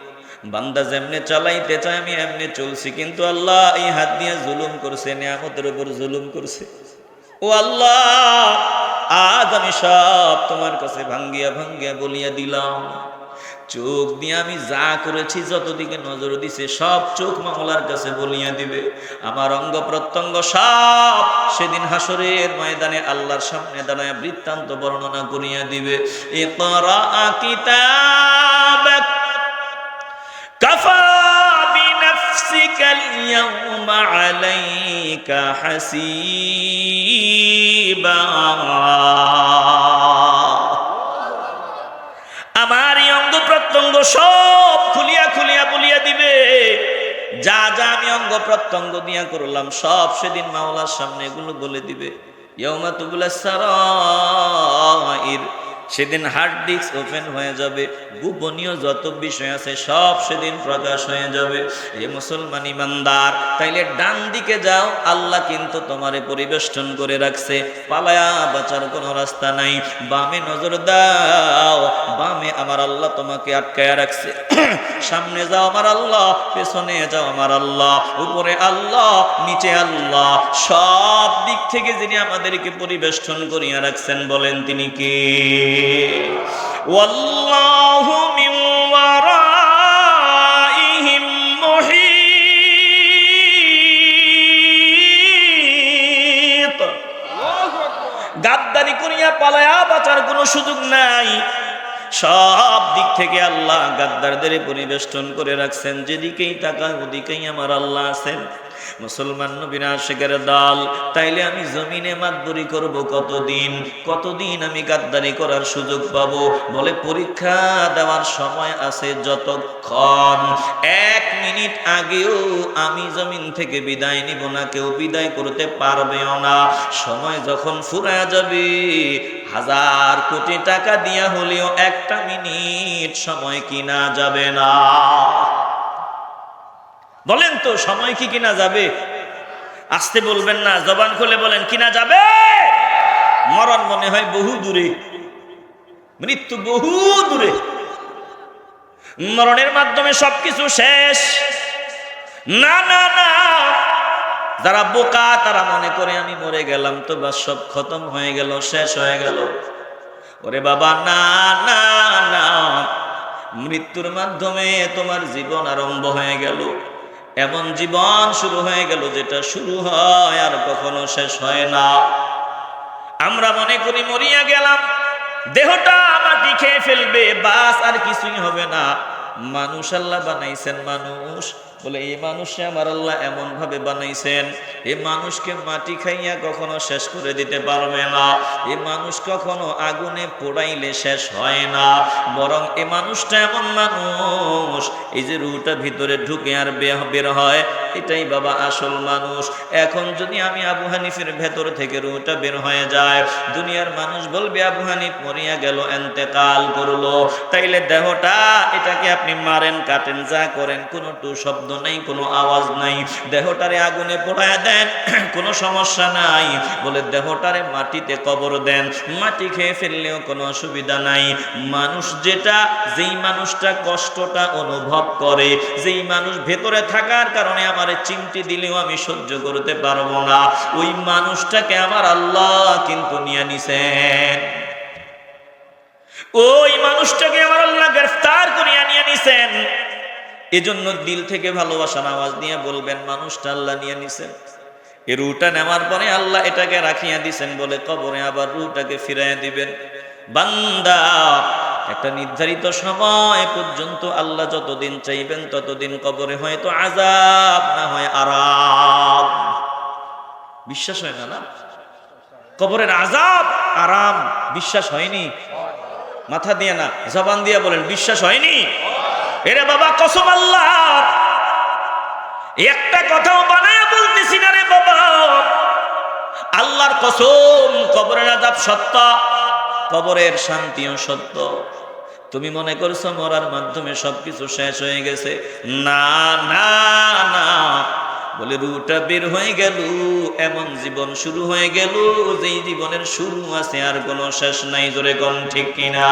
বান্দা যেমনে চালাইতে চায় আমি এমনি চলছি, কিন্তু আল্লাহ এই হাত দিয়ে জুলুম করছে, নিয়ামতের উপর জুলুম করছে। ও আল্লাহ, আজ আমি সব তোমার কাছে ভাঙ্গিয়া ভাঙ্গিয়া বলিয়া দিলাম। চোখ দিয়ে আমি যা করেছি, যতদিকে নজর দিছে সব চোখ মাওলার কাছে বলিয়া দিবে। আমার অঙ্গ প্রত্যঙ্গ সব সেদিন হাসরের ময়দানে আল্লাহর সামনে দাঁড়ায় বৃত্তান্ত বর্ণনা করিয়া দিবে। ইকরা কিতাবাক কাফা বিনাফসিকাল ইয়াউমা আলাইকা হাসিবা। আমার এই অঙ্গ প্রত্যঙ্গ সব খুলিয়া খুলিয়া বলিয়া দিবে, যা যা আমি অঙ্গ প্রত্যঙ্গ দিয়া করলাম সব সেদিন মাওলার সামনে এগুলো বলে দিবে। ইয়াউমা তুবলাস সারাইর, সেদিন হার্ড ডিস্ক ওপেন হয়ে যাবে, গোপনীয় যত বিষয় আছে সব সেদিন প্রকাশ হয়ে যাবে। এ মুসলমান ইমানদার, তাইলে ডান দিকে যাও, আল্লাহ কিন্তু তোমারে পরিবেষ্টন করে রাখছে, পালায়া বাঁচার কোনো রাস্তা নাই। বামে নজর দাও, বামে আমার আল্লাহ তোমাকে আটকায়া রাখছে। সামনে যাও আমার আল্লাহ, পেছনে যাও আমার আল্লাহ, উপরে আল্লাহ, নিচে আল্লাহ, সব দিক থেকে যিনি আমাদেরকে পরিবেষ্টন করিয়া রাখছেন, বলেন তিনি কে? ওয়াল্লাহু মিন ওয়ারাইহিম মুহীত। গাদ্দারি করিয়া পালায়া বাঁচার কোনো সুযোগ নাই। সব দিক থেকে আল্লাহ গাদ্দারদের পরিবেষ্টন করে রাখছেন, যেদিকেই তাকায় ওদিকেই আমার আল্লাহ আছেন। মুসলমান নবীর আশিকের দল, তাইলে আমি জমিনে মাতবরি করব কতদিন? কতদিন আমি গাদ্দারি করার সুযোগ পাবো? বলে পরীক্ষা দেওয়ার সময় আছে যতক্ষণ। 1 মিনিট আগেও আমি জমিন থেকে বিদায় নিব না, কেউ বিদায় করতে পারবেও না। সময় যখন ফুরায় যাবে, 1000 কোটি টাকা দিয়া হলেও 1টা মিনিট সময় কিনা যাবে না। বলেন তো, সময় কি কিনা যাবে? আসতে বলবেন না, জবান খুলে বলেন, কিনা যাবে? মরণ মনে হয় বহু দূরে, মৃত্যু বহু দূরে। মরণের মাধ্যমে সবকিছু শেষ। না না না, যারা বোকা তারা মনে করে আমি মরে গেলাম তো বাস, সব খতম হয়ে গেল, শেষ হয়ে গেল। ওরে বাবা, না না না, মৃত্যুর মাধ্যমে তোমার জীবন আরম্ভ হয়ে গেল। এমন জীবন শুরু হয়ে গেল যেটা শুরু হয় আর কখনো শেষ হয় না। আমরা মনে করি মরিয়া গেলাম, দেহটা মাটি খেয়ে ফেলবে, বাস আর কিছুই হবে না। মানুষ আল্লাহ বানাইছেন, মানুষ বলে এই মানুষে আমার আল্লাহ এমন ভাবে বানাইছেন, এই মানুষকে মাটি খাইয়া কখনো শেষ করে দিতে পারবে না। এই মানুষ কখনো আগুনে পোড়াইলে শেষ হয় না, বরং এই মানুষটা এমন মানুষ, এই যে রুহটা ভিতরে ঢুকে আর বের হয়, এটাই বাবা আসল মানুষ। এখন যদি আমি আবু হানিফের ভেতর থেকে রুহটা বের হয়ে যায়, দুনিয়ার মানুষ বলবে আবু হানিফ মরিয়া গেল, এন্তেকাল করলো। তাইলে দেহটা, এটাকে আপনি মারেন, কাটেন, যা করেন, কোনো টু শব্দ নাই, কোনো আওয়াজ নাই। দেহটারে আগুনে পোড়ায় দেন, কোনো সমস্যা নাই। বলে দেহটারে মাটিতে কবর দেন, মাটি খেয়ে ফেললেও কোনো অসুবিধা নাই। মানুষ যেটা, যেই মানুষটা কষ্টটা অনুভব করে, যেই মানুষ ভেতরে থাকার কারণে আমারে চিমটি দিলেও আমি সহ্য করতে পারবো না, ওই মানুষটাকে আমার আল্লাহ কিন্তু নিয়ে নিছেন। ওই মানুষটাকে আমার আল্লাহ গ্রেফতার করিয়া নিয়ে নিছেন। এজন্য দিল থেকে ভালোবাসার আওয়াজ দিয়ে বলবেন, মানুষটা আল্লাহ নিয়ে নিছেন। এই রুহটা নেওয়ার পরে আল্লাহ এটাকে রাখিয়া দিছেন বলে কবরে আবার রুহটাকে ফিরাইয়া দিবেন। বান্দা, একটা নির্ধারিত সময় পর্যন্ত আল্লাহ যতদিন চাইবেন ততদিন কবরে হয়তো আযাব, না হয় আরাম। বিশ্বাস হয় না? না, কবরের আযাব আরাম বিশ্বাস হয়নি? মাথা দিয়ে না, জবান দিয়ে বলেন, বিশ্বাস হয়নি? এরে বাবা, কসম আল্লাহ, একটা কথাও বানায়া বলতেছি না রে বাবা, আল্লাহর কসম, কবরের আযাব সত্য, কবরের শান্তিও সত্য। তুমি মনে করছো মরার মাধ্যমে সবকিছু শেষ হয়ে গেছে? না না না, বলে রুহটা বের হয়ে গেল, এমন জীবন শুরু হয়ে গেল যেই জীবনের শুরু আছে আর কোনো শেষ নাই। জোরে কোন ঠিক কিনা?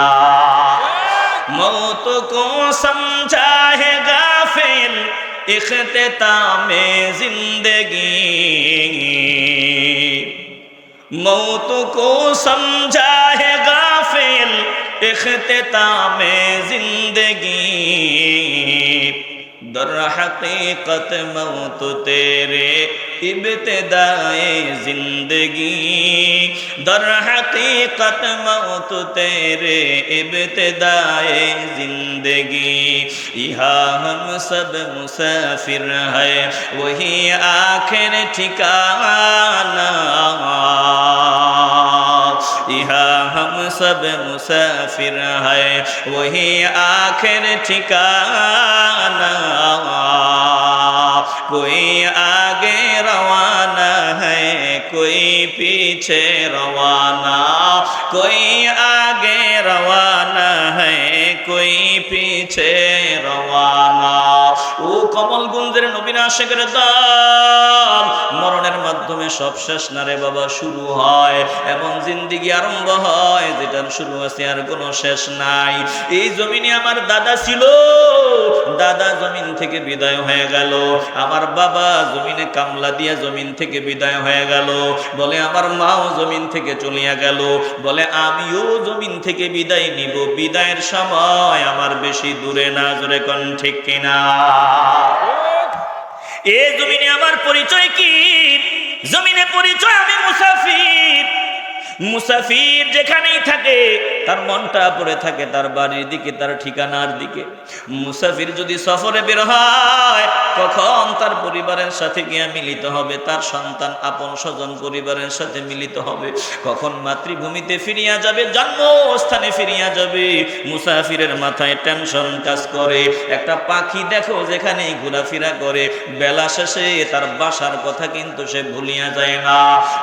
मौत को समझा है गाफिल इख्तितामे जिंदगी, मौत को समझा है गाफिल इख्तितामे जिंदगी दर हकीकत मौत तेरे इब्तिदाए जिंदगी दर हकीकत मौत तेरे इब्तिदाए जिंदगी यहाँ हम सब मुसाफिर है वही आखिर ठिकाना यहाँ हम सब मुसाफिर है वही आखिर ठिकाना कोई आगे रवाना है कोई पीछे रवाना कोई आगे रवाना है कोई पीछे रवाना ও কমলগঞ্জের নবীন আশিকের দল মরণের মাধ্যমে সব শেষ না রে বাবা শুরু হয় এমন জিন্দেগি আরম্ভ হয় যেটার শুরু আছে আর কোনো শেষ নাই এই জমিনে আমার দাদা ছিল দাদা জমিন থেকে বিদায় হয়ে গেল আমার বাবা জমিনে কামলা দিয়া জমিন থেকে বিদায় হয়ে গেল বলে আমার মাও জমিন থেকে চলিয়া গেল বলে আমিও জমিন থেকে বিদায় নিব বিদায়ের সময় আমার বেশি দূরে না জোরে কোন ঠিক কিনা এই জমিনে আমার পরিচয় কি জমিনে পরিচয় আমি মুসাফির মুসাফির যেখানেই থাকে তার মনটা পড়ে থাকে তার বাড়ির দিকে তার ঠিকানার দিকে মুসাফির যদি সফরে বের হয় কখন তার পরিবারের সাথে গিয়ে মিলিত হবে তার সন্তান আপন স্বজন পরিবারের সাথে মিলিত হবে কখন মাতৃভূমিতে ফিরিয়া যাবে জন্মস্থানে ফিরিয়া যাবে মুসাফিরের মাথায় টেনশন কাজ করে একটা পাখি দেখো যেখানেই ঘোরাফেরা করে বেলা শেষে তার বাসার কথা কিন্তু সে ভুলিয়া যায় না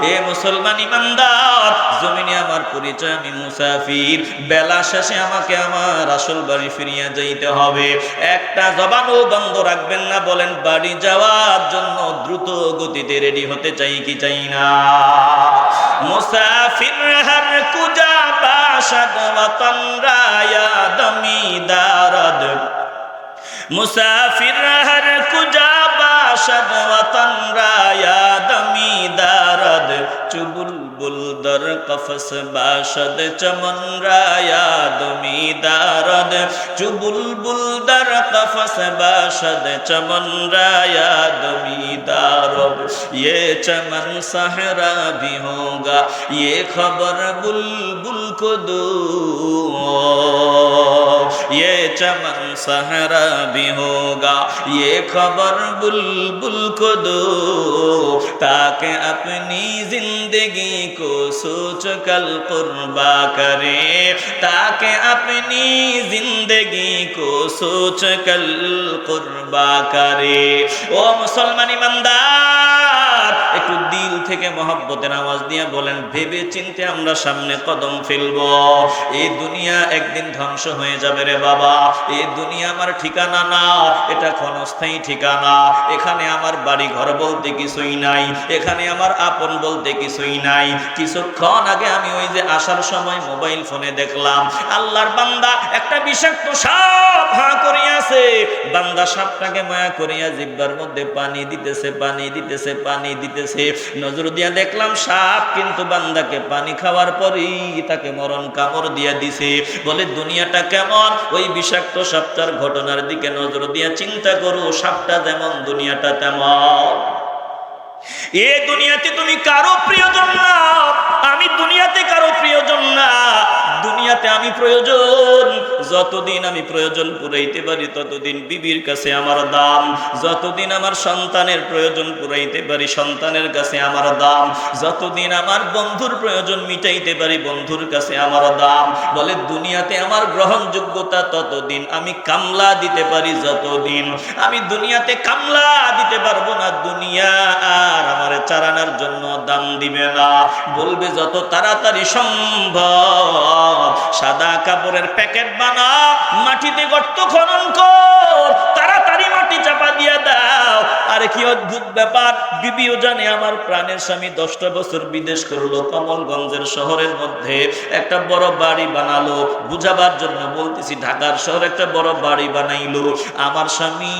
এ মুসলমান ইমানদার জমিনে আমার পরিচয় আমি মুসাফির বেলা শেষে আমাকে আমার আসল বাড়ি ফিরিয়া যাইতে হবে একটা জবানও বন্ধ রাখবেন না বলেন বাড়ি যাওয়ার জন্য দ্রুত গতিতে রেডি হতে চাই কি চাই না মুসাফির হর কুজা বাশদ ওয়াতন রায়া দমিদারদ মুসাফির হর কুজা বাশদ ওয়াতন রায়া দমিদারদ চুবুলবুল দর কফস বাশদ চমন রায়া দমিদারদ চুবুলবুল দর কফস বাশদ চমন রায়া দমিদারদ ये चमन सहरा भी होगा ये खबर बुलबुल को दो ये चमन सहरा भी होगा ये खबर बुलबुल को दो ताकि अपनी जिंदगी को सोच कल कुर्बा करे ताकि अपनी जिंदगी को सोच कल कुर्बा करे ओ मुसलमान ईमानदार একটু দিল থেকে মহব্বতের আওয়াজ দিয়ে বলেন ভেবে চিন্তে আমরা সামনে কদম ফেলবো এই দুনিয়া একদিন ধ্বংস হয়ে যাবে রে বাবা এই দুনিয়া আমার ঠিকানা না এটা ক্ষণস্থায়ী ঠিকানা এখানে আমার বাড়ি ঘর বলতে কিছুই নাই এখানে আমার আপন বলতে কিছুই নাই কিছুক্ষণ আগে আমি ওই যে আসার সময় মোবাইল ফোনে দেখলাম আল্লাহর বান্দা একটা বিষাক্ত সাপ হাঁ করিয়াছে বান্দা সাপটাকে মায়া করিয়া জিহ্বার মধ্যে পানি দিতেছে পানি দিতেছে পানি দিতেছে নজর দিয়া দেখলাম সাপ কিন্তু বান্দাকে পানি খাওয়ার পরেই তাকে মরণ কামড় দিয়া দিছে বলে দুনিয়াটা কেমন ওই বিষাক্ত সাপটার ঘটনার দিকে নজর দিয়া চিন্তা করো সাপটা যেমন দুনিয়াটা তেমন এই দুনিয়াতে তুমি কারো প্রিয়জন না আমি দুনিয়াতে কারো প্রিয়জন না দুনিয়াতে আমি প্রয়োজন যতদিন আমি প্রয়োজন পুরাইতে পারি ততদিন বিবির কাছে আমার দাম যতদিন আমার সন্তানের প্রয়োজন পুরাইতে পারি সন্তানের কাছে আমার দাম যতদিন আমার বন্ধুর প্রয়োজন মিটাইতে পারি বন্ধুর কাছে আমার দাম বলে দুনিয়াতে আমার গ্রহণযোগ্যতা ততদিন আমি কামলা দিতে পারি যতদিন আমি দুনিয়াতে কামলা দিতে পারবো না দুনিয়া আর আমারে চারানার জন্য দাম দিবে না বলবে যত তাড়াতাড়ি সম্ভব সাদা কাপড়ের প্যাকেট বানাও মা মাটিতে গর্ত খনন কর, তাড়াতাড়ি মাটি চাপা দিয়া দাও। আরে কি অদ্ভুত ব্যাপার, বিবিও জানে আমার প্রাণের স্বামী 10টা বছর বিদেশ করলো, কমলগঞ্জের শহরের মধ্যে একটা বড় বাড়ি বানালো। বুঝাবার জন্য বলতেছি, ঢাকার শহরে একটা বড় বাড়ি বানাইলো আমার স্বামী।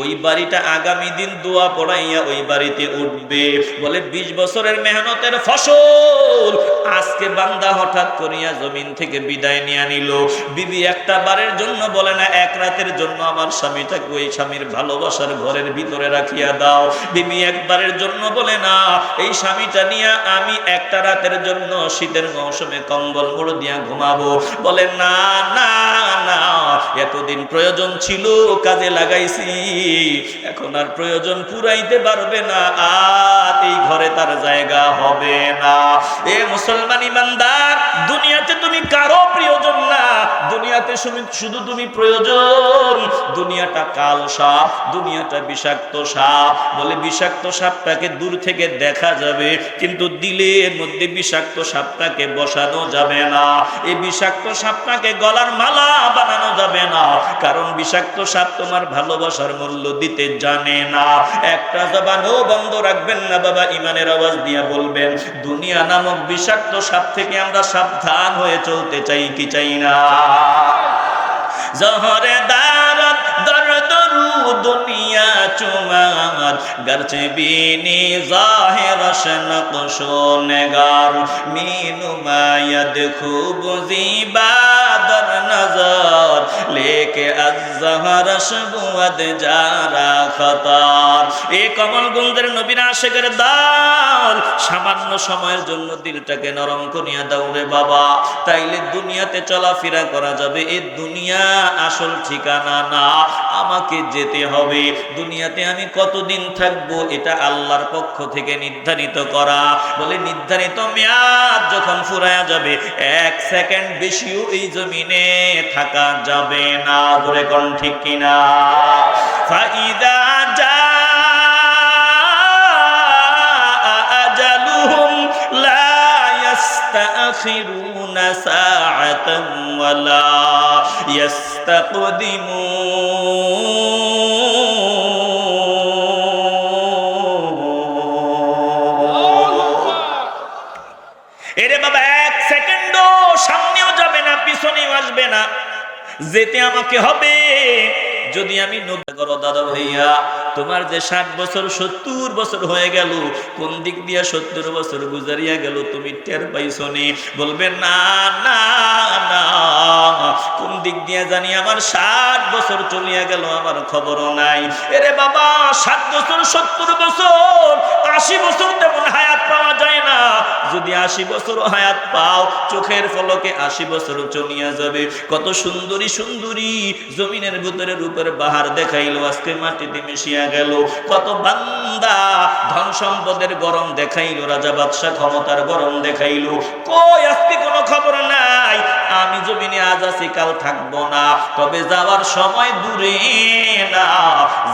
ওই বাড়িটা আগামী দিন দোয়া পড়াইয়া ওই বাড়িতে উঠবে। বলে 20 বছরের মেহনতের ফসল আজকে বান্দা হঠাৎ করিয়া জমিন থেকে বিদায় নিয়ে নিল। বিবি একটা বারের জন্য বলে না, এক রাতের জন্য আমার স্বামীটাকে ওই স্বামীর ভালোবাসার ঘরের ভিতরে রাখিয়া দাও। বিবি একবারের জন্য বলে না, এই স্বামীটা নিয়ে আমি একটা রাতের জন্য শীতের মৌসুমে কম্বল মুড় দিয়া ঘুমাবো। বলে না না না, এতদিন প্রয়োজন ছিল কাজে লাগাইছি, এখন আর প্রয়োজন পুরাইতে পারবে না, আর এই ঘরে তার জায়গা হবে না। এ মুসলমান ইমানদার, দুনিয়াতে তুমি কারো প্রয়োজন না, দুনিয়াতে শুধু তুমি প্রয়োজন। দুনিয়াটা কাল সাপ, দুনিয়াটা বিষাক্ত সাপ। বলে বিষাক্ত সাপটাকে দূর থেকে দেখা যাবে, কিন্তু দিলের মধ্যে বিষাক্ত সাপটাকে বসানো যাবে না। এই বিষাক্ত সাপটাকে গলার মালা বানানো যাবে না, কারণ বিষাক্ত সাপ তোমার ভালোবাসার মূল্য দিতে জানে না। একটা জবানও বন্ধ রাখবেন না বাবা, ইমানের আওয়াজ দিয়া বলবেন, দুনিয়া নামক বিষাক্ত সাপ থেকে আমরা সাবধান হয়ে চলতে চাই কি চাই না? জহরে দারত দর দরু দুনিয়া চুমাত গরচে বিনি জাহির শনক শোনেগার মিনু মায়দ খুব জিবা দর নজর লেকে আজ-জহর শবুদ জারা খতার। এই কমলগঞ্জের নবীর আশিকের দল, সামান্য সময়ের জন্য দিলটাকে নরম করিয়া দাও রে বাবা, তাইলে দুনিয়াতে চলাফেরা করা যাবে। এই দুনিয়া আসল ঠিকানা না, আমাকে যেতে হবে। দুনিয়াতে আমি কতদিন থাকবো এটা আল্লাহর পক্ষ থেকে নির্ধারিত করা। বলে নির্ধারিত মেয়াদ যখন ফুরায়া যাবে, 1 সেকেন্ড বেশিও এই জমিনে থাকা যাবে না। ধরে কোন ঠিক কিনা? ফাইদা জা আজালুহুম লা ইস্তাখিরুনা সাআতান ওয়ালা এরে বাবা, 1 সেকেন্ডও সামনেও যাবে না, পিছনেও আসবে না, যেতে আমাকে হবে। যদি আমি করো দাদা ভাইয়া, তোমার যে 60 বছর 70 বছর হয়ে গেল, কোন দিক দিয়া 70 বছর গুজারিয়া গেল তুমি টের পাইছো নি? বলবে না না না, কোন দিক দিয়া জানি আমার 60 বছর চলিয়া গেল, আমার খবরও নাই। এরে বাবা, 60 বছর 70 বছর 80 বছর তেমন হায়াত পাওয়া যায় না। যদি 80 বছর হায়াত পাও, চোখের ফলকে 80 বছর চলিয়া যাবে। কত সুন্দরী সুন্দরী জমিনের ভিতরে রূপের বাহার দেখাইলো, আজকে মাটিতে মিশিয়া গেল। কত বান্দা ধন সম্পদের গরম দেখাইলো, রাজা বাদশা ক্ষমতার গরম দেখাইলো, কই আজকে কোনো খবর নাই। আমি জমিনে আজ আছি, কাল থাকবো না। তবে যাওয়ার সময় দূরে না,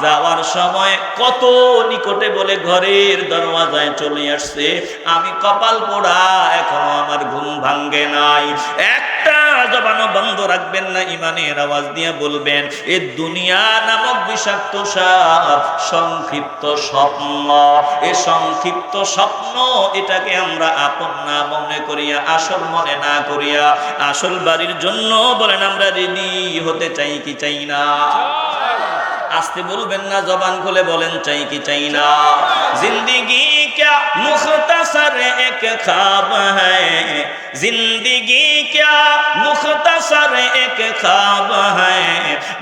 যাওয়ার সময় কত নিকটে, বলে ঘরের দরওয়াজায় চলে আসছে। আমি কপাল পোড়া, এখনো আমার ঘুম ভাঙ্গে নাই। একটা জবানও বন্ধ রাখবেন না, ইমানের আওয়াজ দিয়ে বলবেন, এ দুনিয়া নামক বিষাক্ত সাপ সংক্ষিপ্ত স্বপ্ন। এ সংক্ষিপ্ত স্বপ্ন, এটাকে আমরা আপন না মনে করিয়া, আসল মনে না করিয়া, আসল বাড়ির জন্য বলেন আমরা রেডি হতে চাই কি চাই না? আস্তে বলবেন না, জবান খুলে বলেন চাই কি চাই না? জিंदगी क्या मुख्तसर एक ख्वाब है, जिंदगी क्या मुख्तसर एक ख्वाब है,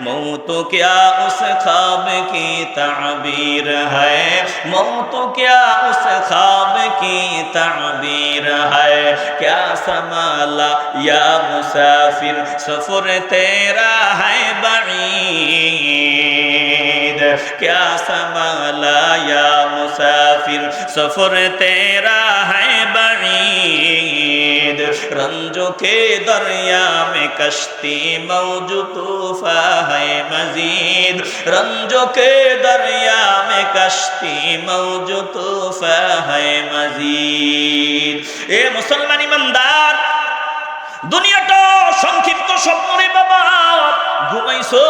मौत क्या उस ख्वाब की ताबीर है, मौत क्या उस ख्वाब की ताबीर है, क्या संभाला या मुसाफिर सफर तेरा है बईद, क्या संभाला या मुसाफिर सफर तेरा है बईद, रंजों के दरिया में कश्ती मौज तूफा है मजीद, रंजों के दरिया में कश्ती मौज तूफा है मजीद। ए मुसलमान ईमानदार, দুনিয়াটা সংক্ষিপ্ত স্বপ্ন রে বাবা। ঘুমাইছো,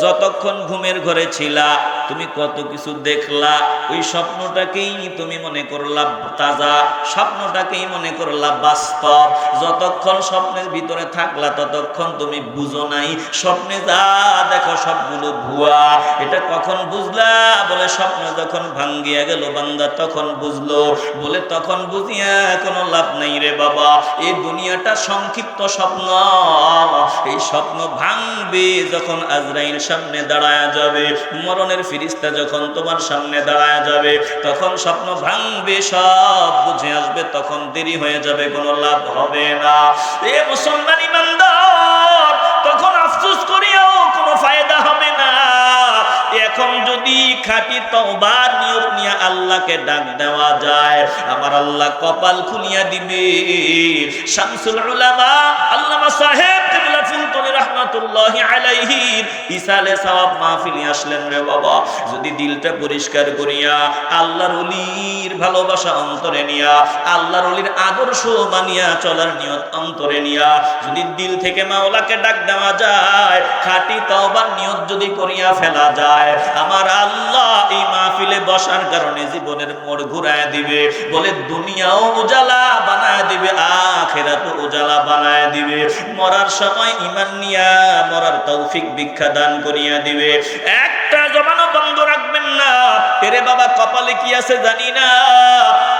যতক্ষণ ঘুমের ঘরে ছিলা তুমি কত কিছু দেখলা। ওই স্বপ্নটাকেই তুমি মনে করলা তাজা, স্বপ্নটাকেই মনে করলা বাস্তব। যতক্ষণ স্বপ্নের ভিতরে থাকলা ততক্ষণ তুমি বুঝো নাই স্বপ্নে যা দেখো সবগুলো ভুয়া। এটা কখন বুঝলা? বলে স্বপ্ন যখন ভাঙ্গিয়া গেল বান্দা তখন বুঝলো। বলে তখন বুঝিয়া কোনো লাভ নাই রে বাবা। এই দুনিয়াটা সংক্ষিপ্ত স্বপ্ন। এই স্বপ্ন ভাঙবে যখন আজরাইল সামনে দাঁড়ায়া যাবে, মরণের ফেরেশতা যখন তোমার সামনে দাঁড়ায়া যাবে, তখন স্বপ্ন ভাঙবে, সব বুঝে আসবে, তখন দেরি হয়ে যাবে, কোনো লাভ হবে না। এ মুসলমান ইমানদার, তখন আফসোস করিয়াও কোনো ফায়দা হবে না। এখন যদি খাঁটি তওবার নিয়ত নিয়ে আল্লাহকে ডাক দেওয়া যায়, আমার আল্লাহ কপাল খুলিয়া দিবে। শামসুল উলামা আল্লামা সাহেব কিবলা ফুলতনি রাহমাতুল্লাহি আলাইহি ইসালে সওয়াব মাহফিলে আসলেন রে বাবা। যদি দিলটা পরিষ্কার করিয়া আল্লাহর ওলির ভালোবাসা অন্তরে নিয়া, আল্লাহর ওলির আদর্শ মানিয়া চলার নিয়ত অন্তরে নিয়া যদি দিল থেকে মাওলাকে ডাক দেওয়া যায়, খাঁটি তওবার নিয়ত যদি করিয়া ফেলা যায়, আমার আল্লাহ এই মাহফিলে বসার কারণে জীবনের মোড় ঘুরায় দিবে। বলে দুনিয়াও উজালা বানায় দিবে, আখিরাতও উজালা বানায় দিবে। মরার সময় ঈমান নিয়া মরার তৌফিক ভিক্ষা দান করিয়া দিবে। একটা জবানও বন্ধ রাখবেন না। এরে বাবা কপালে কি আছে জানি না।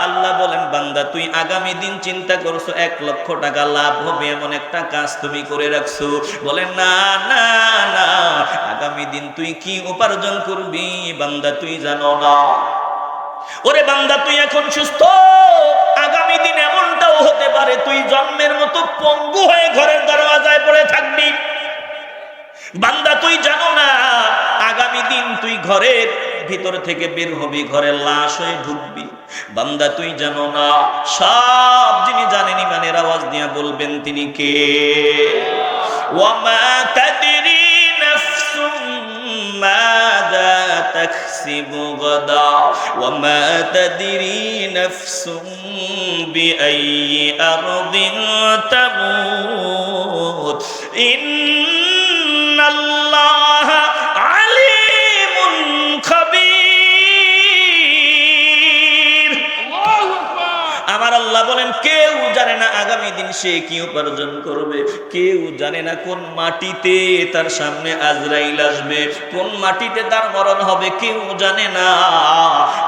আল্লাহ বলেন বান্দা তুই আগামী দিন চিন্তা করছো 1 লক্ষ টাকা লাভ হবে এমন একটা কাজ তুমি করে রাখছো। বলেন না না না, আগামী দিন তুই কি উপার্জন করবি বান্দা তুই জানো না। ওরে বান্দা তুই এখন সুস্থ, আগামী দিন এমনটাও হতে পারে তুই জন্মের মতো পঙ্গু হয়ে ঘরের দরওয়াজায় পড়ে থাকবি। বান্দা তুই জানো না, আগামী দিন তুই ঘরের ভিতর থেকে বের হবি, ঘরের লাশ হয়ে ঢুকবি। বান্দা তুই জানো না, সব যিনি জানেন ইমানের আওয়াজ দিয়ে বলবেন তিনি কে? ওয়ামা তাদরি নাফসুম মাযা তাকসিবু গাদা ওয়ামা তাদরি নাফসুম বিআইয়ি আরদিন তামুত ইন্নাল্লাহ আলিমুন খাবীর। আমার আল্লাহ বলেন কেউ জানে না আগামী দিন সে কি উপার্জন করবে, কেউ জানে না কোন মাটিতে তার সামনে আজরাইল আসবে, কোন মাটিতে তার মরণ হবে, কেউ জানে না।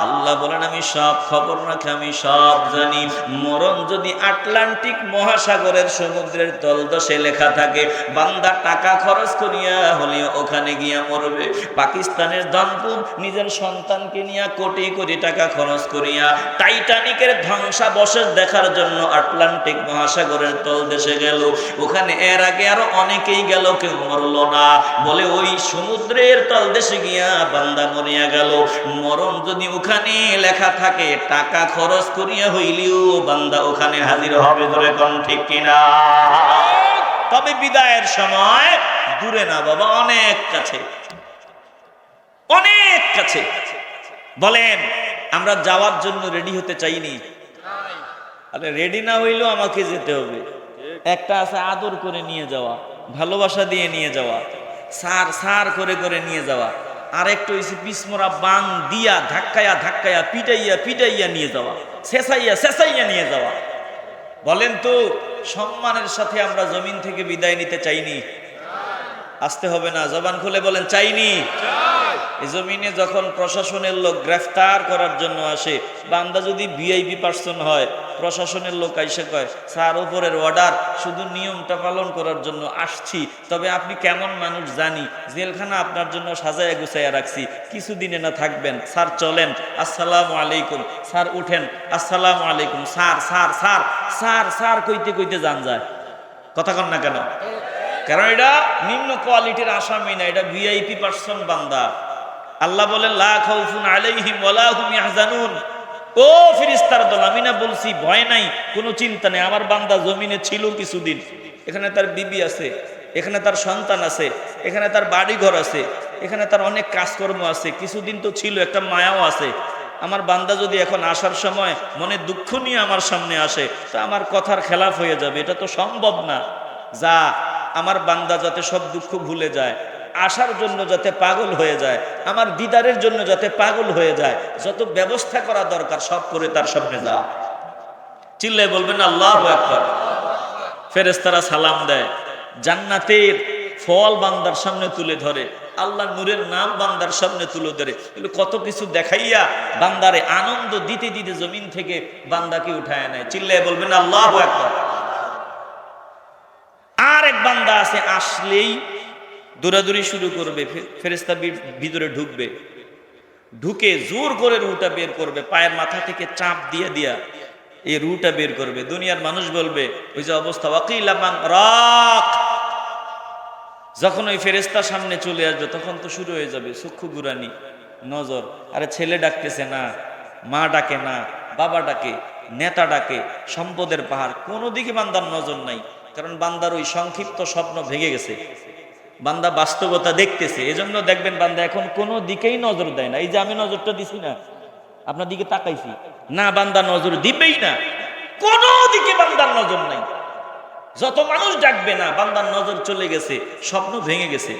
আল্লাহ বলেন আমি সব খবর রাখি, আমি সব জানি। মরণ যদি আটলান্টিক মহাসাগরের সমুদ্রের তলদেশে লেখা থাকে, বান্দা টাকা খরচ করিয়া হলেও ওখানে গিয়া মরবে। পাকিস্তানের ধনকুব নিজের সন্তানকে নিয়ে কোটি কোটি টাকা খরচ করিয়া টাইটানিকের ধ্বংসাবশেষ দেখার জন্য আটলান্টিক মহাসাগরের তলদেশে গেল। ওখানে এর আগে আরো অনেকেই গেল, কেউ মরল না। বলে ওই সমুদ্রের তলদেশে গিয়া বান্দা মরিয়া গেল। মরণ যদি ওখানে লেখা থাকে, টাকা খরচ করিয়া হইলেও বান্দা ওখানে হাজির হবে। ধরে কোন ঠিক কিনা? তবে বিদায়ের সময় দূরে না বাবা, অনেক কাছে, অনেক কাছে। বলেন আমরা যাওয়ার জন্য রেডি হতে চাইনি? আরে রেডি না হইলেও আমাকে যেতে হবে। একটা আছে আদর করে নিয়ে যাওয়া, ভালোবাসা দিয়ে নিয়ে যাওয়া, সার সার করে করে নিয়ে যাওয়া। আর একটু হইছে পিসমরা বাং দিয়া ধাক্কায়া ধাক্কায়া পিটাইয়া পিটাইয়া নিয়ে যাওয়া, শেষাইয়া শেষাইয়া নিয়ে যাওয়া। বলেন তো সম্মানের সাথে আমরা জমিন থেকে বিদায় নিতে চাইনি? আসতে হবে না, জবান খুলে বলেন চাইনি। এই জমিনে যখন প্রশাসনের লোক গ্রেফতার করার জন্য আসে, বান্দা যদি ভিআইপি পার্সন হয়, প্রশাসনের লোক আইসে কয় স্যার উপরের অর্ডার, শুধু নিয়মটা পালন করার জন্য আসছি, তবে আপনি কেমন মানুষ জানি, জেলখানা আপনার জন্য সাজায় গুছাইয়া রাখছি, কিছুদিনে না থাকবেন, স্যার চলেন, আসসালামু আলাইকুম, স্যার উঠেন, আসসালামু আলাইকুম, sir sir sir sir sir কইতে কইতে যান যায়। কথা কন না কেন? কারণ এটা নিম্ন কোয়ালিটির আসামি না, এটা ভিআইপি পার্সন বান্দা। আল্লাহ বলেন লা খাউফুন আলাইহিম ওয়ালা হুম ইয়াহজানুন। ও ফেরেশতার দল, আমি না বলছি ভয় নাই, কোনো চিন্তা নেই। আমার বান্দা জমিনে ছিল কিছুদিন, এখানে তার বিবি আছে, এখানে তার সন্তান আছে, এখানে তার বাড়ি ঘর আছে, এখানে তার অনেক কাজকর্ম আছে, কিছুদিন তো ছিল, একটা মায়াও আছে। আমার বান্দা যদি এখন আসার সময় মনে দুঃখ নিয়ে আমার সামনে আসে তো আমার কথার খেলাফ হয়ে যাবে, এটা তো সম্ভব না। যা আমার বান্দা যাতে সব দুঃখ ভুলে যায়, আসার জন্য যাতে পাগল হয়ে যায়, আমার দিদারের জন্য যাতে পাগল হয়ে যায়, যত ব্যবস্থা করা দরকার সব করে তার সামনে যা। চিল্লায় বলবেন আল্লাহু আকবার। ফেরেশতারা সালাম দেয়, জান্নাতের ফল বান্দার সামনে তুলে ধরে, আল্লাহ নূরের নাম বান্দার সামনে তুলে ধরে, কত কিছু দেখাইয়া বান্দারে আনন্দ দিতে দিতে জমিন থেকে বান্দাকে উঠায় নেয়। চিল্লায় বলবেন আল্লাহু আকবার। আর এক বান্দা আছে, আসলেই দৌড়াদৌড়ি শুরু করবে, ফেরেশতা ভিতরে ঢুকবে, ঢুকে জোর করে রুটা বের করবে, পায়ের মাথা থেকে চাপ দিয়ে দিয়া এই রুটা বের করবে। দুনিয়ার মানুষ বলবে, ওই যে অবস্থা, ওয়াকিলা মান রাক। যখন ওই ফেরেশতা সামনে চলে আসবে তখন তো শুরু হয়ে যাবে চক্ষু গুরানি, নজর। আরে ছেলে ডাকতেছে না, মা ডাকে না, বাবা ডাকে, নেতা ডাকে, সম্পদের পাহাড়, কোনো দিকে বান্দার নজর নাই। কারণ বান্দার ওই সংক্ষিপ্ত স্বপ্ন ভেঙে গেছে, বান্দা বাস্তবতা দেখতেছে। এজন্য দেখবেন বান্দা এখন কোনো দিকেই নজর দেয় না। এই যে আমি নজরটা দিছি না, আপনার দিকে তাকাইছি না, বান্দা নজর দিবেই না, কোনো দিকে বান্দার নজর নাই। যত মানুষ ডাকবে না, বান্দার নজর চলে গেছে, স্বপ্ন ভেঙে গেছে।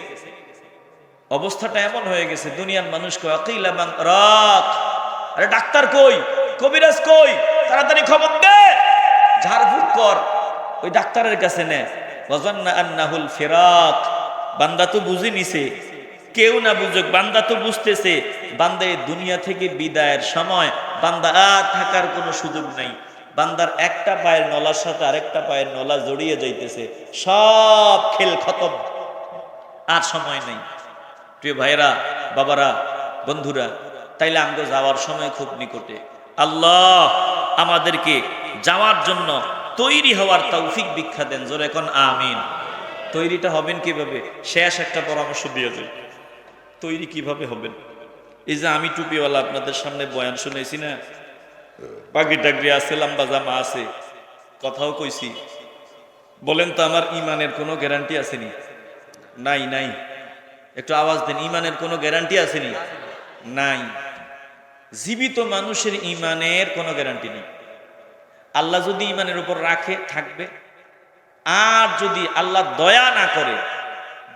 অবস্থাটা এমন হয়ে গেছে, দুনিয়ার মানুষ কয় আকিলা মান রাক। আরে ডাক্তার কই, কবিরাজ কই, তাড়াতাড়ি খবর দে, ঝাড়ফুঁক কর, ওই ডাক্তারের কাছে নে। ওয়াজান্না আন্নাহুল ফিরাক। বান্দা তো বুঝে নিছে, কেউ না বুঝুক, বান্দা তো বুঝতেছে বান্দা এই দুনিয়া থেকে বিদায়ের সময় বান্দা আর থাকার কোনো সুযোগ নাই। বান্দার একটা পায়ের নলার সাথে আরেকটা পায়ের নলা জড়িয়ে যাইতেছে, সব খেল খতম, আর সময় নেই। প্রিয় ভাইরা, বাবারা, বন্ধুরা, তাইলে আমরা যাওয়ার সময় খুব নিকটে। আল্লাহ আমাদেরকে যাওয়ার জন্য তৈরি হওয়ার তৌফিক ভিক্ষা দেন। জোরে এখন আমিন। তৈরিটা হবেন কিভাবে? শেষ একটা পরামর্শ দিয়ে যাই, তৈরি কিভাবে হবেন। এই যে আমি টুপিওয়ালা আপনাদের সামনে বয়ান শুনেছি না, পাগড়ি টাগড়ি আছে, লম্বা জামা আছে, কথাও কইছি, বলেন তো আমার ইমানের কোনো গ্যারান্টি আসেনি? নাই, নাই। একটু আওয়াজ দেন, ইমানের কোনো গ্যারান্টি আসেনি? নাই। জীবিত মানুষের ইমানের কোনো গ্যারান্টি নেই। আল্লাহ যদি ইমানের উপর রাখে থাকবে, আর যদি আল্লাহ দয়া না করে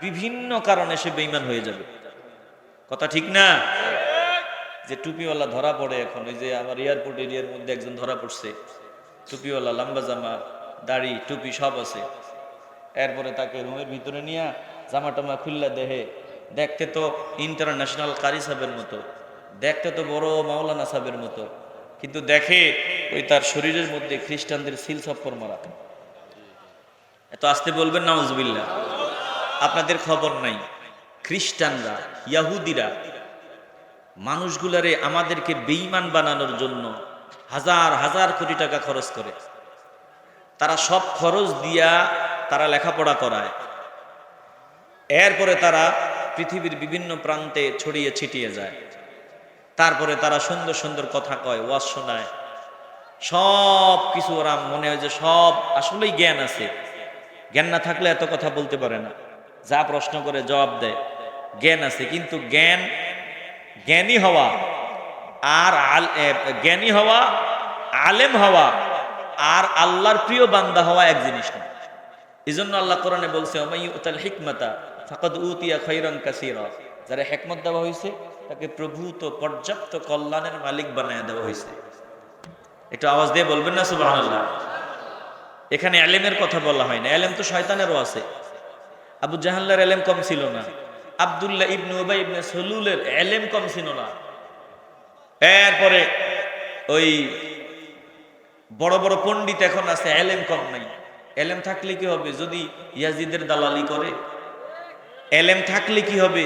বিভিন্ন কারণে সে বেঈমান হয়ে যাবে। কথা ঠিক না? যে টুপিওয়ালা ধরা পড়ে এখন, ওই যে আমার এয়ারপোর্ট এরিয়ার মধ্যে একজন ধরা পড়ছে, টুপিওয়ালা, লম্বা জামা, দাড়ি, টুপি সব আছে। এরপরে তাকে রুমের ভিতরে নিয়ে জামা টামা খুল্লা দেহে, দেখতে তো ইন্টারন্যাশনাল কারি সাহেবের মতো, দেখতে তো বড় মাওলানা সাহেবের মতো, কিন্তু দেখে ওই তার শরীরের মধ্যে খ্রিস্টানদের সিল সফর মারা। এত আসতে বলবেন নাউজুবিল্লাহ। আপনাদের খবর নাই, খ্রিস্টানরা, ইয়াহুদিরা মানুষগুলারে আমাদেরকে বেঈমান বানানোর জন্য হাজার হাজার কোটি টাকা খরচ করে। তারা সব খরচ দিয়া তারা লেখাপড়া করায়, এরপরে তারা পৃথিবীর বিভিন্ন প্রান্তে ছড়িয়ে ছিটিয়ে যায়। তারপরে তারা সুন্দর সুন্দর কথা কয়, ওয়াজ শোনায়, সব কিছু ওরা মনে হয় যে সব আসলেই জ্ঞান আছে। জ্ঞান না থাকলে এত কথা বলতে পারে না, যা প্রশ্ন করে জবাব দেয়, জ্ঞান আছে। কিন্তু জ্ঞানী হওয়া আর জ্ঞানী হওয়া, আলেম হওয়া আর আল্লাহর প্রিয় বান্দা হওয়া এক জিনিস না। এই জন্য আল্লাহ কোরআনে বলছে, ওমাইউতাল হিকমাতা ফাকাদ উতিয়া খায়রান কাসীরা। যারা হিকমত দেওয়া হয়েছে তাকে প্রভূত পর্যাপ্ত কল্যাণের মালিক বানায় দেওয়া হয়েছে। একটু আওয়াজ দিয়ে বলবেন না সুবহানাল্লাহ। এখানে এলেমের কথা বলা হয় না, এলেম তো শয়তানেরও আছে। আবু জাহাল্লার এলেম কম ছিল না, আব্দুল্লাহ ইবনে উবাই ইবনে সালুলের এলেম কম ছিল না। এরপরে ওই বড় বড় পণ্ডিত এখন আছে, এলেম কম নাই। এলেম থাকলে কি হবে যদি ইয়াজিদের দালালি করে? এলেম থাকলে কি হবে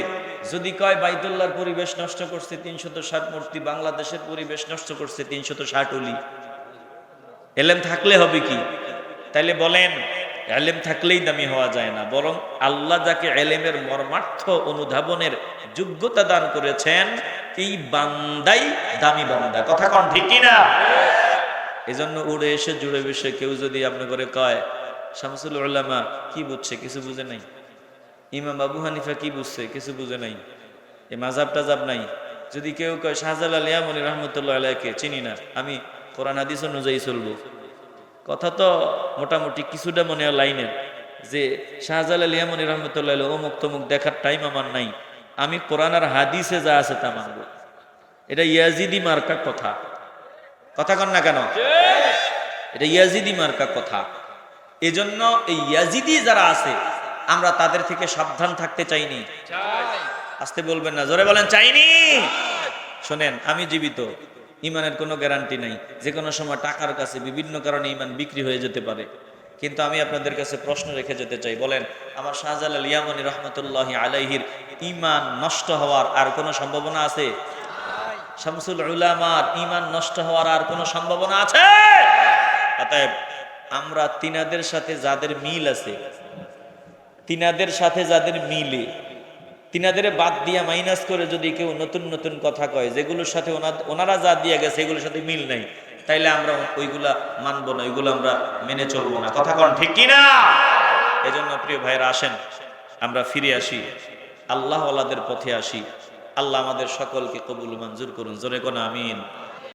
যদি কয় বাইতুল্লাহর পরিবেশ নষ্ট করছে ৩৬০ মূর্তি, বাংলাদেশের পরিবেশ নষ্ট করছে ৩৬০ অলি? এলেম থাকলে হবে কি? তাইলে বলেন, এলেম থাকলেই দামি হওয়া যায় না, বরং আল্লাহ যাকে এলেমের মর্মার্থ অনুধাবনের যোগ্যতা দান করেছেন এই বান্দাই দামি বান্দা। কথা কোন ঠিক কিনা? এজন্য উড়ে এসে জুড়ে বসে কেউ যদি আপনি করে কয় শামসুল উলামা কি বুঝছে? কিছু বুঝে নাই। ইমাম আবু হানিফা কি বুঝছে? কিছু বুঝে নাই। এই মাযহাব টাযাব নাই, যদি কেউ কয় শাহজালাল ইয়ামানী রহমতুল্লাহ আলাইহিকে চিনি না, আমি কোরআন হাদিস অনুযায়ী চলবো, কথা তো মোটামুটি কিছুটা মনে হয় লাইনের, যে শাহজালাল ইয়ামানী রহমতুল্লাহ আলাইহি অমুক তমুক দেখার টাইম আমার নাই, আমি কোরআন আর হাদিসে যা আছে তা মানব। এটা ইয়াজিদি মার্কা কথা, কথা কন না কেন? এটা ইয়াজিদি মার্কা কথা। এজন্য এই ইয়াজিদি যারা আছে আমরা তাদের থেকে সাবধান থাকতে চাইনি। আসতে বলবেন না, জোরে বলেন চাইনি। শোনেন, আমি জীবিত, ইমানের কোনো গ্যারান্টি নাই, যে কোনো সময় টাকার কাছে বিভিন্ন কারণে ইমান বিক্রি হয়ে যেতে পারে। কিন্তু আমি আপনাদের কাছে প্রশ্ন রেখে যেতে চাই, বলেন আমার শাহজালাল ইয়ামানী রহমতুল্লাহি আলাইহির ইমান নষ্ট হওয়ার আর কোনো সম্ভাবনা আছে? শামসুল উলামার ইমান নষ্ট হওয়ার আর কোনো সম্ভাবনা আছে? অতএব আমরা তিনাদের সাথে যাদের মিল আছে, তিনাদের সাথে যাদের মিলে, তিনাদের বাদ দিয়া মাইনাস করে যদি কেউ নতুন নতুন কথা কয় যেগুলোর সাথে ওনারা যা দিয়ে গেছে এগুলোর সাথে মিল নাই, তাইলে আমরা ওইগুলা মানবো না, ওইগুলো আমরা মেনে চলবো না। কথা কন ঠিক কিনা? এজন্য প্রিয় ভাইরা আসেন আমরা ফিরে আসি, আল্লাহ ওয়ালাদের পথে আসি। আল্লাহ আমাদের সকলকে কবুল মঞ্জুর করুন, জোরে কোন আমিন।